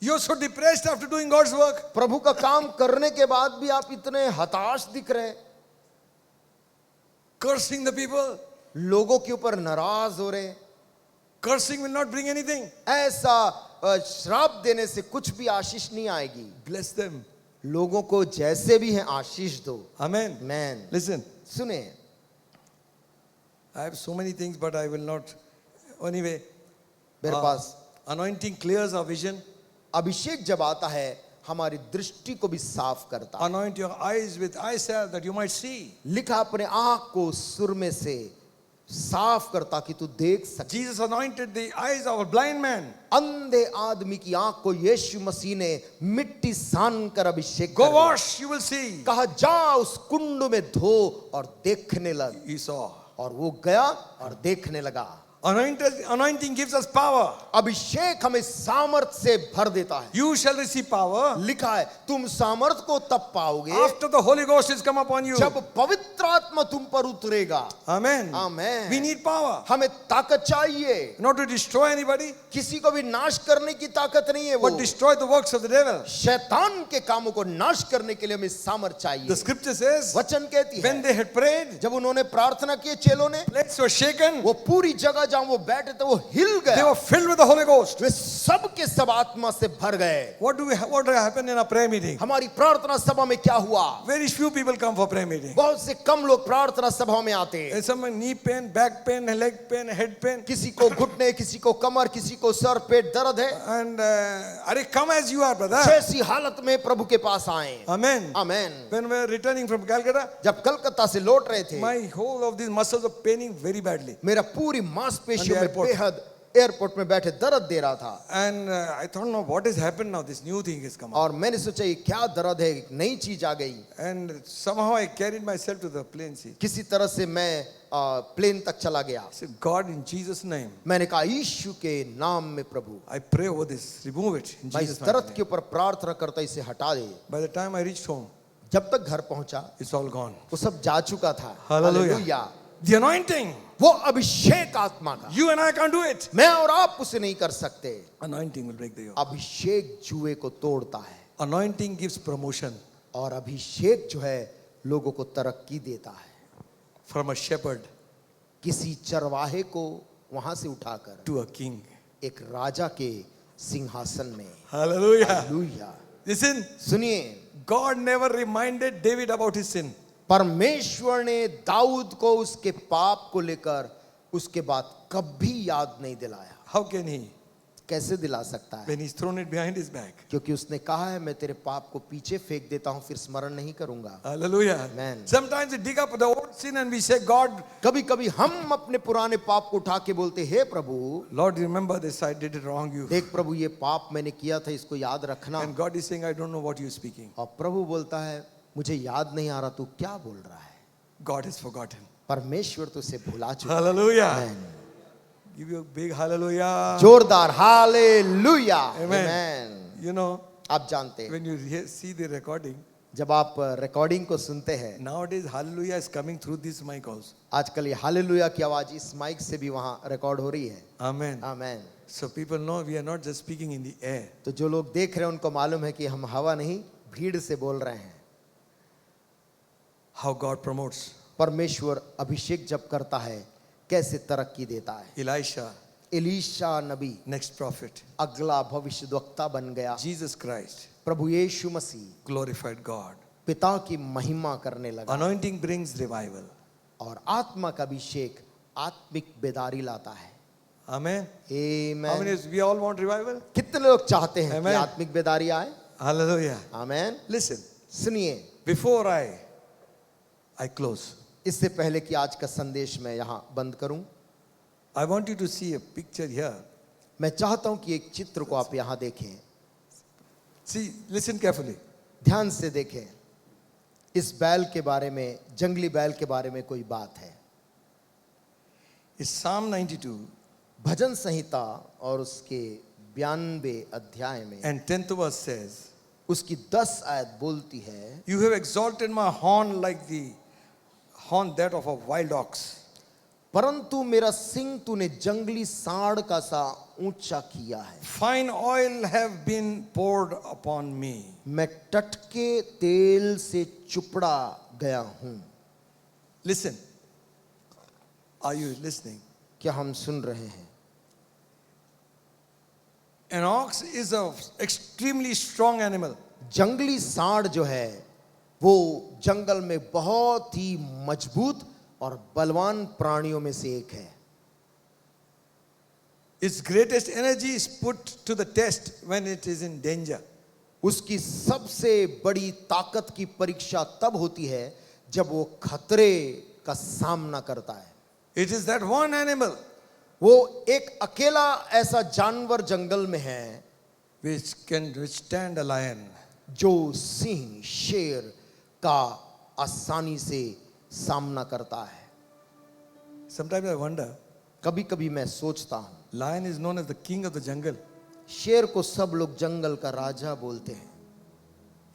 You are so depressed after doing God's work. प्रभु का काम करने के बाद भी आप इतने हताश दिख रहे, Cursing the people. लोगों के ऊपर नाराज हो रहे। Cursing will not bring anything. ऐसा श्राप देने से कुछ भी आशीष नहीं आएगी। Bless them. लोगों को जैसे भी हैं आशीष दो। Amen. मैन Listen, सुने, I have so many things, but I will not. Anyway, मेरे पास anointing clears our vision. अभिषेक जब आता है हमारी दृष्टि को भी साफ करता है। Anoint your eyes with eye salve that you might see. लिखा अपने आंख को सुरमे से साफ करता कि तू देख सके। Jesus anointed the eyes of a blind man. अंधे आदमी की आंख को यीशु मसीह ने मिट्टी सान कर अभिषेक Go कर दिया। wash, you will see. कहा जा उस कुंड में धो और देखने लग, He saw. और वो गया और देखने लगा। Anointing gives us power. अभिषेक हमें सामर्थ से भर देता है। You shall receive power लिखा है तुम सामर्थ को तब पाओगे after the Holy Ghost is come upon you. जब पवित्र आत्मा तुम पर उतरेगा। Amen. Amen. We need power. हमें ताकत चाहिए, Not to destroy anybody, किसी को भी नाश करने की ताकत नहीं है, वो but destroy the works of the devil. शैतान के कामों को नाश करने के लिए हमें सामर्थ चाहिए। The scripture says, वचन कहती when है they had prayed, जब उन्होंने प्रार्थना की चेलों ने, plates were shaken. वो पूरी जगह जहां वो बैठे थे वो हिल They गया। were filled with the Holy Ghost. वे सब के सब आत्मा से भर गए। What happened in a prayer meeting? हमारी प्रार्थना सभा में क्या हुआ? Very few people come for prayer meeting. बहुत से कम लोग प्रार्थना सभा में आते हैं। There's some knee pain, back pain, leg pain, head pain. किसी को घुटने, किसी को कमर, किसी को सर पेट दर्द है। And Are come as you are, brother. जैसी हालत में प्रभु के पास आए। Amen. Amen. When we were returning from Calcutta, जब कलकत्ता से लौट रहे थे, my whole of these muscles are paining very badly. मेरा पूरी मांसपेशियों On the में airport. बेहद एयरपोर्ट में बैठे दर्द दे रहा था। And I thought, no, what has happened now? This new thing has come up. और मैंने सोचा ये क्या दर्द है, एक नई चीज आ गई। And somehow I carried myself to the plane seat. किसी तरह से मैं प्लेन तक चला गया। I said, God, in Jesus' name, मैंने कहा यीशु के नाम में प्रभु, I pray over this. Remove it. In मैं Jesus' इस दर्द name. के ऊपर प्रार्थना करता इसे हटा दे। By the time I reached home, जब तक घर पहुंचा it's all gone. वो सब जा चुका था। Hallelujah. हालेलुया। The anointing. वो अभिषेक आत्मा का, You and I can't do it. मैं और आप उसे नहीं कर सकते। Anointing will break the yoke. अभिषेक जुए को तोड़ता है, Anointing gives promotion और अभिषेक जो है लोगों को तरक्की देता है। from a shepherd किसी चरवाहे को वहां से उठाकर to a king. एक राजा के सिंहासन में। Hallelujah. हालेलुया। Listen, सुनिए, God never reminded David about his sin. परमेश्वर ने दाऊद को उसके पाप को लेकर उसके बाद कभी याद नहीं दिलाया। How can he? कैसे दिला सकता है? When he's thrown it behind his back. क्योंकि उसने कहा है मैं तेरे पाप को पीछे फेंक देता हूं, फिर स्मरण नहीं करूंगा। Hallelujah. Amen. Sometimes we dig up the old sin and we say, God, कभी कभी हम अपने पुराने पाप को उठा के बोलते हे प्रभु, Lord, remember this, I did it wrong. You. देख प्रभु ये पाप मैंने किया था, इसको याद रखना। And God is saying, I don't know what you're speaking. और प्रभु बोलता है मुझे याद नहीं आ रहा तू क्या बोल रहा है। God has forgotten. परमेश्वर तुझे भुला चुका है। Hallelujah. Amen. Give you a big hallelujah. जोरदार hallelujah. Amen. Amen. You know, आप जानते हैं when you see the recording, जब आप रिकॉर्डिंग को सुनते हैं, Nowadays, hallelujah is coming through this mic also. आजकल ये हालेलुया की आवाज इस माइक से भी वहां रिकॉर्ड हो रही है। Amen. Amen. So people know we are not just speaking in the air. तो जो लोग देख रहे हैं उनको मालूम है कि हम हवा नहीं भीड़ से बोल रहे हैं। How God promotes. परमेश्वर अभिषेक जब करता है कैसे तरक्की देता है। Elisha, एलीशा नबी next prophet. अगला भविष्यद्वक्ता बन गया। Jesus Christ, प्रभु यीशु मसीह glorified God. पिता की महिमा करने लगा Anointing brings revival. और आत्मा का अभिषेक आत्मिक बेदारी लाता है। Amen. How many amen. of we all want revival? कितने लोग चाहते हैं कि Amen. आत्मिक बेदारी आए? Hallelujah. आमेन। Listen, सुनिए, before I close, इससे पहले कि आज का संदेश मैं यहाँ बंद करूं, I want you to see a picture here. मैं चाहता हूं कि एक चित्र को आप यहाँ देखें। See, listen carefully. ध्यान से देखें। इस बैल के बारे में, जंगली बैल के बारे में कोई बात है। It's Psalm 92 भजन संहिता और उसके 92 अध्याय में and 10th verse says, उसकी 10 आयत बोलती है, You have exalted my horn like the horn that of a wild ox. परंतु मेरा सिंग तूने जंगली सांड का सा ऊंचा किया है। Fine oil have been poured upon me. मैं टटके तेल से चुपड़ा गया हूं। Listen. Are you listening? क्या हम सुन रहे हैं? An ox is an extremely strong animal. जंगली सांड जो है वो जंगल में बहुत ही मजबूत और बलवान प्राणियों में से एक है। Its greatest energy is put to the test when it is in danger. उसकी सबसे बड़ी ताकत की परीक्षा तब होती है जब वो खतरे का सामना करता है। It is that one animal वो एक अकेला ऐसा जानवर जंगल में है which can withstand a lion. जो सिंह शेर का आसानी से सामना करता है। Sometimes I wonder, कभी कभी मैं सोचता हूँ, lion is known as the king of the jungle. शेर को सब लोग जंगल का राजा बोलते हैं,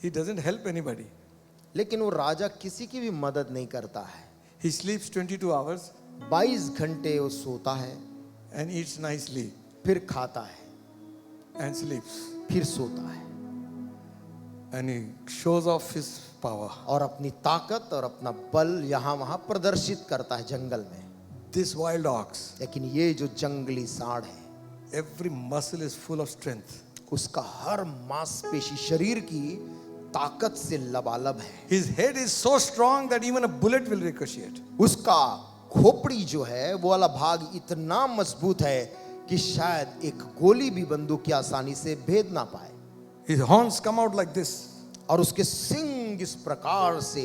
He doesn't help anybody. लेकिन वो राजा किसी की भी मदद नहीं करता है। He sleeps 22 hours 22 घंटे वो सोता है, and eats nicely फिर खाता है, and sleeps. फिर सोता है And he shows off his power. और अपनी ताकत और अपना बल यहाँ वहाँ प्रदर्शित करता है जंगल में। This wild ox, लेकिन ये जो जंगली सांड है, every muscle is full of strength. उसका हर मांसपेशी शरीर की ताकत से लबालब है। His head is so strong that even a bullet will ricochet. उसका खोपड़ी जो है वो वाला भाग इतना मजबूत है कि शायद एक गोली भी बंदूक की आसानी से भेद ना पाए। His horns come out like this. और उसके सिंग इस प्रकार से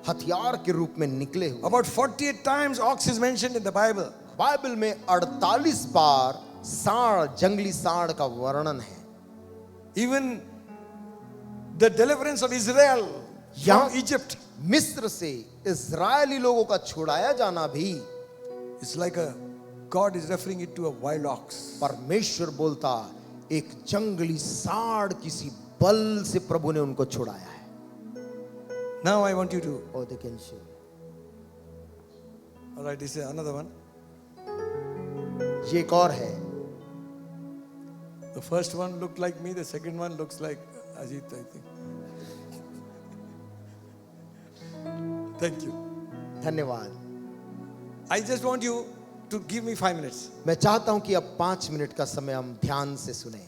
हथियार के रूप में निकले हुए। About 48 times ox is mentioned in the Bible. Bible में 48 बार सांड, जंगली सांड का वर्णन है। Even the deliverance of Israel Yeah. from Egypt मिस्र से इस्राएली लोगों का छुड़ाया जाना भी is like a God is referring it to a wild ox. परमेश्वर बोलता एक जंगली सांड किसी बल से प्रभु ने उनको छुड़ाया है। Now I want you to. Oh, they can show. All right, this is another one. ये एक और है। The first one looked like me. The second one looks like Ajit, I think. Thank you. धन्यवाद। I just want you to give me 5 minutes. मैं चाहता हूं कि अब 5 मिनट का समय हम ध्यान से सुने।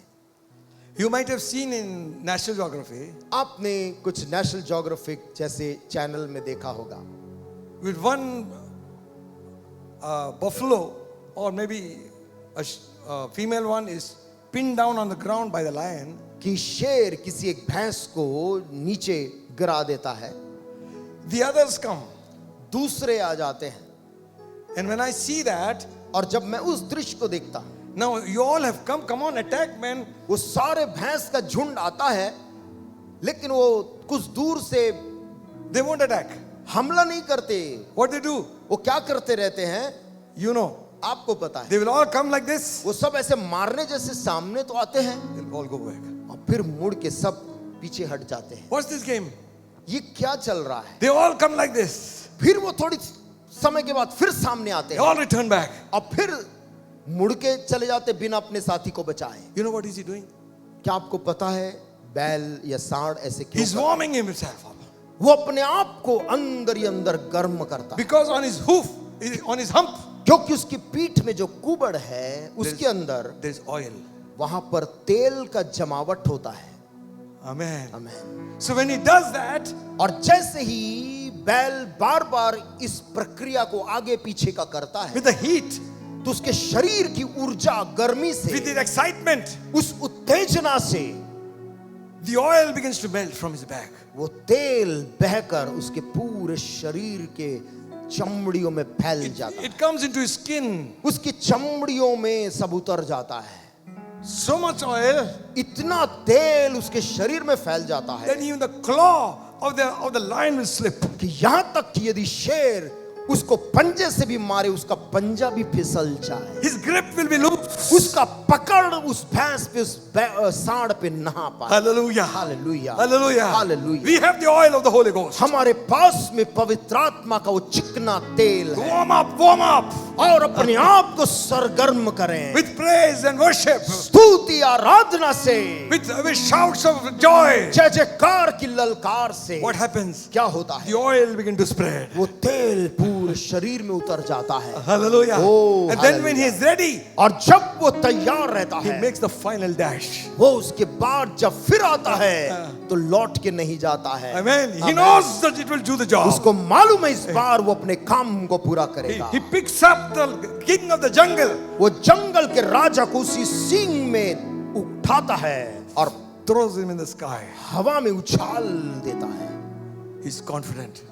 You might have seen in National Geography आपने कुछ नेशनल ज्योग्राफिक जैसे चैनल में देखा होगा, with one buffalo or maybe a female one is pinned down on the ground by the lion. कि शेर किसी एक भैंस को नीचे गिरा देता है, The others come. दूसरे आ जाते हैं। And when I see that, और जब मैं उस दृश्य को देखता हूं, now you all have come on, attack, man. वो सारे भैंस का झुंड आता है, लेकिन वो कुछ दूर से They won't attack. हमला नहीं करते। What they do? वो क्या करते रहते हैं, You know, आपको पता है। they will all come like this. वो सब ऐसे मारने जैसे सामने तो आते हैं They'll all go back. और फिर मुड़ के सब पीछे हट जाते हैं। What's this game? ये क्या चल रहा है? They all come like this. फिर वो थोड़ी समय के बाद फिर सामने आते They हैं all return back. और फिर मुड़ के चले जाते बिना अपने साथी को बचाए। You know what is he doing? क्या आपको पता है बैल या सांड ऐसे क्यों He's करता है? warming himself up. वो अपने आप को अंदर ही अंदर गर्म करता है, Because on his hoof, on his hump, क्योंकि उसकी पीठ में जो कुबड़ है उसके अंदर there's oil. वहां पर तेल का जमावट होता है। Amen. आमीन। So when he does that, और जैसे ही बैल बार बार इस प्रक्रिया को आगे पीछे का करता है with the heat, तो उसके शरीर की ऊर्जा गर्मी with से, the excitement, उस उत्तेजना से the oil begins to melt from his back. वो तेल बहकर उसके पूरे शरीर के चमड़ियों में फैल जाता है, It comes into his skin. उसकी चमड़ियों में सब उतर जाता है। So much oil इतना तेल उसके शरीर में फैल जाता है that even the claw of the lion will slip. कि यहां तक कि यदि शेर उसको पंजे से भी मारे उसका पंजा भी फिसल जाए, His grip will be loose. उसका पकड़ उस भैंस पे उस सांड पे ना पाए। Hallelujah. Hallelujah, Hallelujah. Hallelujah. We have the oil of the Holy Ghost. हमारे पास में पवित्र आत्मा का वो चिकना तेल है, Warm up, warm up और अपने आप को सरगर्म करें with praise and worship, स्तुति आराधना से, with shouts of joy. जय जयकार की ललकार से। What happens? क्या होता है? The oil begin to spread. वो तेल पूरे शरीर में उतर जाता है, Hallelujah. Oh, And then when he is ready, और जब वो तैयार रहता he है makes the final dash. वो उसके बाद जब फिर आता है तो लौट के नहीं जाता है। Amen. He Amen. knows that it will do the job. उसको मालूम है इस बार वो अपने काम को पूरा करेगा। He picks up the king of the jungle, वो जंगल के राजा को उसी सींग में उठाता है और throws him in the sky. हवा में उछाल देता है। He's confident.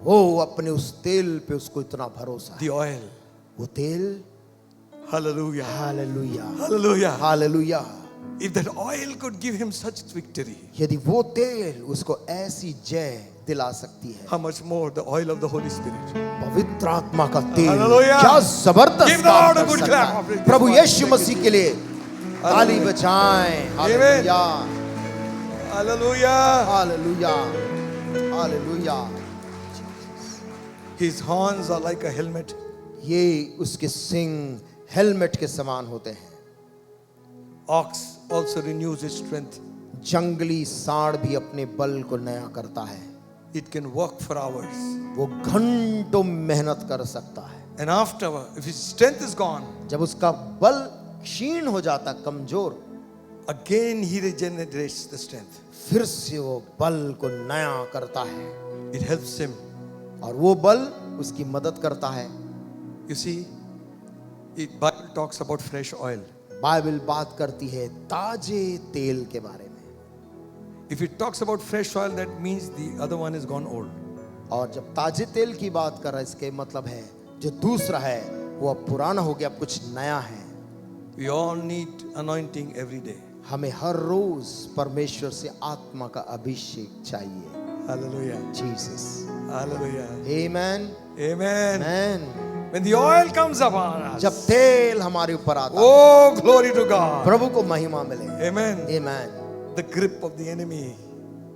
वो अपने उस तेल पे उसको इतना भरोसा है। The oil. वो तेल, Hallelujah. Hallelujah, Hallelujah. Hallelujah. If that oil could give him such victory, यदि वो तेल उसको ऐसी जय दिला सकती है, how much more the oil of the Holy Spirit. पवित्र आत्मा का तेल Hallelujah. क्या जबरदस्त Give the काम Lord a कर good सकता clap है। of it. प्रभु यीशु मसीह के लिए ताली बजाएं। Hallelujah, Hallelujah. Hallelujah, hallelujah. His horns are like a helmet. ये उसके सिंग हेलमेट के समान होते हैं। Ox also renews its strength. जंगली सांड भी अपने बल को नया करता है, It can work for hours. वो घंटों मेहनत कर सकता है। And after, if his strength is gone, जब उसका बल क्षीण हो जाता, कमजोर, again he regenerates the strength. फिर से वो बल को नया करता है It helps him. और वो बल उसकी मदद करता है। You see, the Bible talks about fresh oil. Bible बात करती है ताजे तेल के बारे में, If it talks about fresh oil, that means the other one is gone old. और जब ताजे तेल की बात कर रहा है इसके मतलब है जो दूसरा है वो अब पुराना हो गया, अब कुछ नया है। We all need anointing every day. हमें हर रोज परमेश्वर से आत्मा का अभिषेक चाहिए। Hallelujah. Jesus, Hallelujah. Amen, Amen. Amen. When the oil comes upon us, जब तेल हमारे ऊपर आता है, oh, glory to God. प्रभु को महिमा मिले। Amen. Amen. The grip of the enemy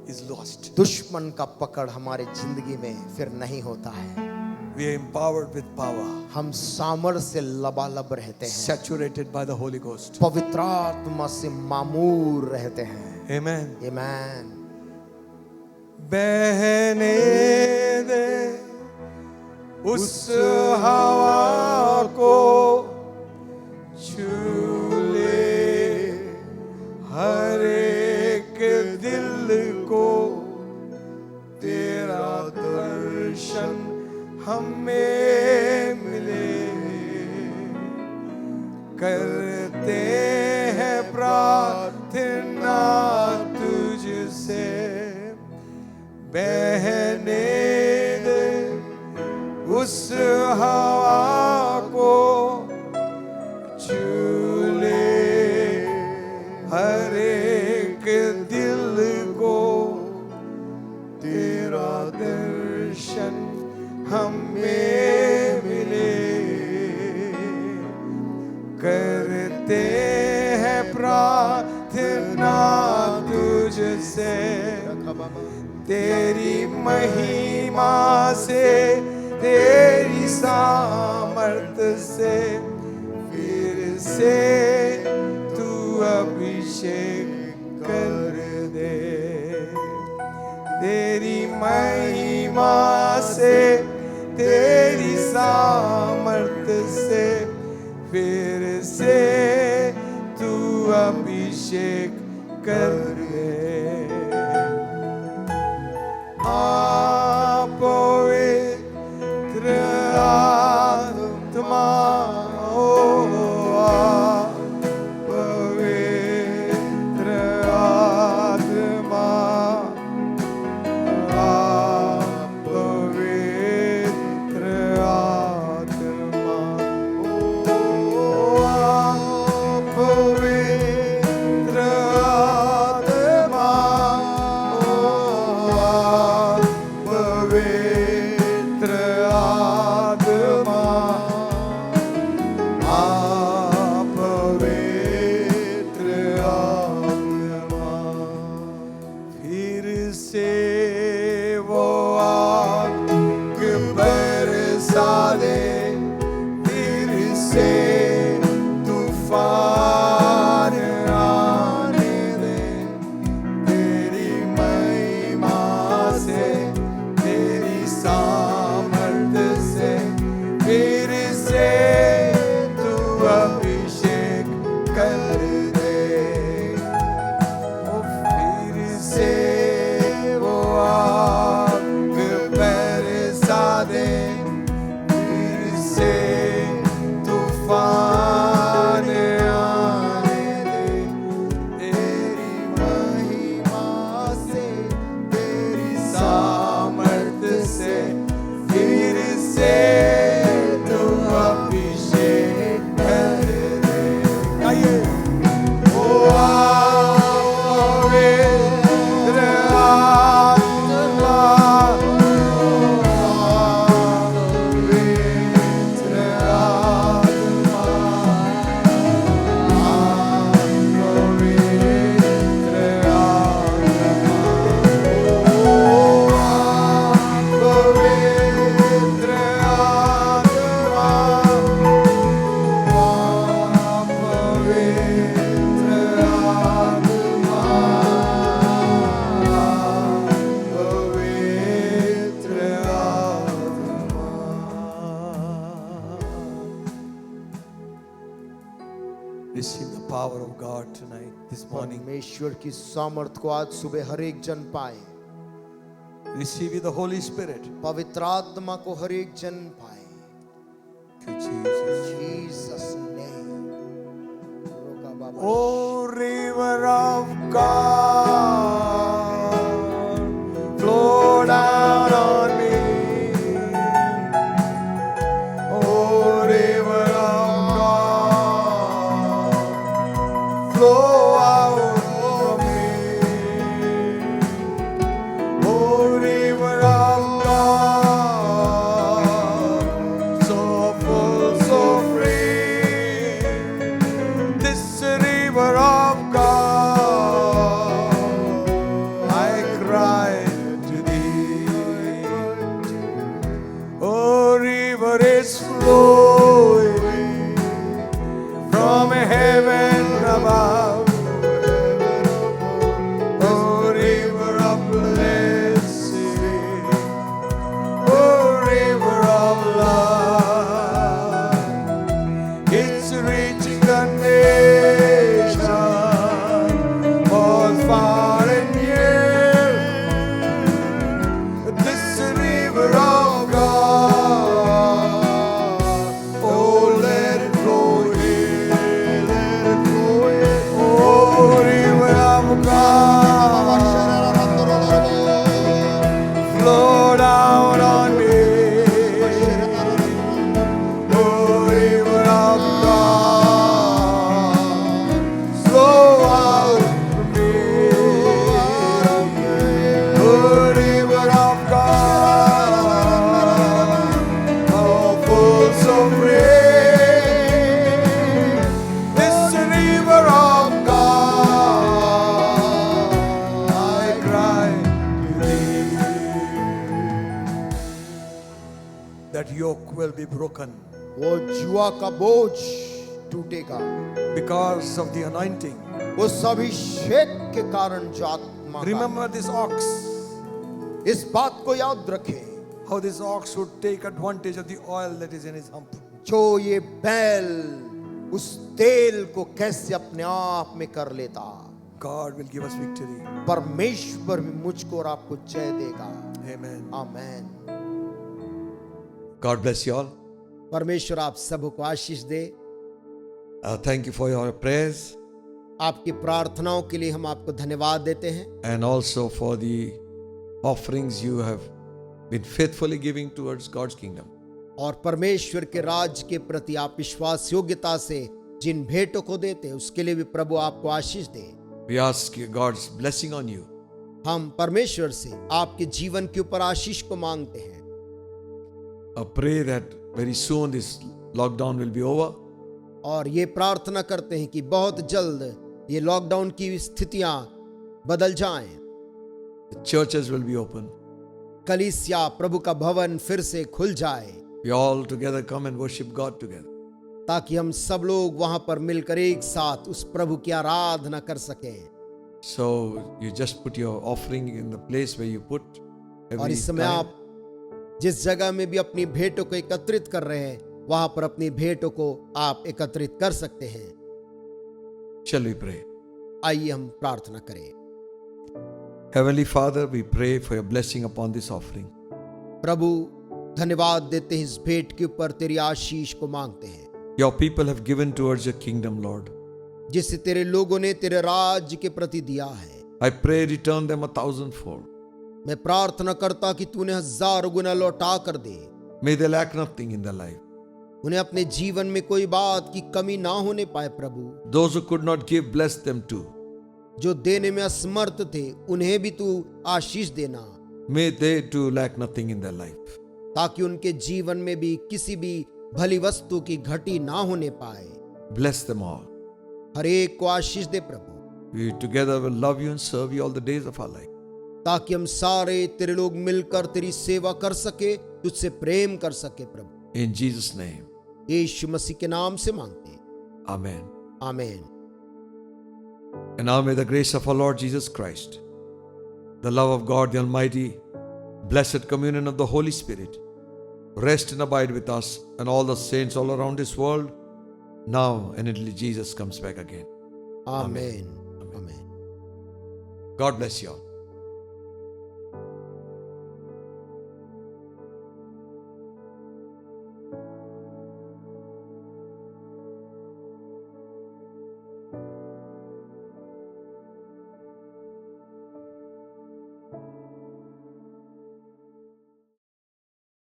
is lost. दुश्मन का पकड़ हमारे जिंदगी में फिर नहीं होता है। We are empowered with power, हम सामर्थ से लबालब रहते हैं, saturated by the Holy Ghost. पवित्र आत्मा से मामूर रहते हैं। Amen. आमेन। बहने दे उस हवा को, छू ले हर एक दिल को, तेरा दर्शन हमें मिले, करते हैं प्रार्थना तुझसे, बहने दे उस हवा को, छू ले हर एक दिल को, तेरा दर्शन हमें मिले, करते हैं प्रार्थना तुझसे, तेरी महिमा से, तेरी सामर्थ से फिर से तू अभिषेक कर दे। तेरी महिमा से, तेरी सामर्थ से फिर से तू अभिषेक कर दे। पवित्र आत्मा, ओ पवित्र आत्मा, पवित्र आत्मा, ओ पवित्र आत्मा, पवित्र आत्मा, पवित्र आत्मा, फिर से वो आग बरसा दे, फिर से तूफान आने दे। तेरी महिमा से, तेरी सामर्थ से फिर से तू अभिषेक कर दे। ओ फिर से वो आग बरसा दे, फिर से तूफान आने दे। तेरी महिमा से, तेरी सामर्थ से फिर से तू अभिषेक कर दे। आइए। ओ पवित्र आत्मा, पवित्र आत्मा, पवित्र Receive the power of God tonight, this morning. परमेश्वर की सामर्थ को आज सुबह हर एक जन पाए। Receive the Holy Spirit. पवित्र आत्मा को हर एक जन पाए। Thank you, Jesus. Jesus name. Oh, river of God, flow down on me. Oh, river of God, flow out from me. Oh, river of God, so full, so free. This river of God that yoke will be broken वो जुआ का बोझ टूटेगा because of the anointing. उस अभिषेक के कारण जो आत्मा का- Remember this ox, इस बात को याद रखें how this ox would take advantage of the oil that is in his hump. जो ये बैल उस तेल को कैसे अपने आप में कर लेता God will give us victory. परमेश्वर भी मुझको और आपको जय देगा Amen. Amen God bless you all. परमेश्वर आप सबको आशीष दे Thank you for your prayers आपकी प्रार्थनाओं के लिए हम आपको धन्यवाद देते हैं and also for the offerings you have been faithfully giving towards God's kingdom. और परमेश्वर के राज के प्रति आप विश्वास योग्यता से जिन भेंटों को देते हैं उसके लिए भी प्रभु आपको आशीष दे We ask God's blessing on you. हम परमेश्वर से आपके जीवन के ऊपर आशीष को मांगते हैं Pray that very soon this lockdown will be over. और ये प्रार्थना करते हैं कि बहुत जल्द ये लॉकडाउन की स्थितियां बदल जाएं The churches will be open. कलीसिया प्रभु का भवन फिर से खुल जाए We all together come and worship God together. ताकि हम सब लोग वहां पर मिलकर एक साथ उस प्रभु की आराधना कर सकें So you just put your offering in the place where you put और every इस समय time. आप जिस जगह में भी अपनी भेंटों को एकत्रित कर रहे हैं वहां पर अपनी भेंटों को आप एकत्रित कर सकते हैं Shall we pray? आइए हम प्रार्थना करें Heavenly Father, we pray for your blessing upon this offering. प्रभु धन्यवाद देते हैं इस भेंट के ऊपर तेरी आशीष को मांगते हैं Your people have given towards your kingdom, Lord. जिससे तेरे लोगों ने तेरे राज्य के प्रति दिया है I pray return them 1,000-fold. मैं प्रार्थना करता कि तूने 1000 गुना लौटा कर दे May they lack nothing in their life. उन्हें अपने जीवन में कोई बात की कमी ना होने पाए प्रभु Those who could not give, bless them too. जो देने में असमर्थ थे उन्हें भी तू आशीष देना May they too lack nothing in their life. ताकि उनके जीवन में भी किसी भी भली वस्तु की घटी ना होने पाए Bless them all. हर एक को आशीष दे प्रभु We together will love you and serve you all the days of our life. ताकि हम सारे तेरे लोग मिलकर तेरी सेवा कर सके तुझसे प्रेम कर सके प्रभु In Jesus' name. यीशु मसीह के नाम से मांगते हैं Amen. आमीन And now may the grace of our Lord Jesus Christ, the love of God the Almighty, blessed communion of the Holy Spirit, rest and abide with us and all the saints all around this world, now and until Jesus comes back again. आमीन आमीन God bless you all.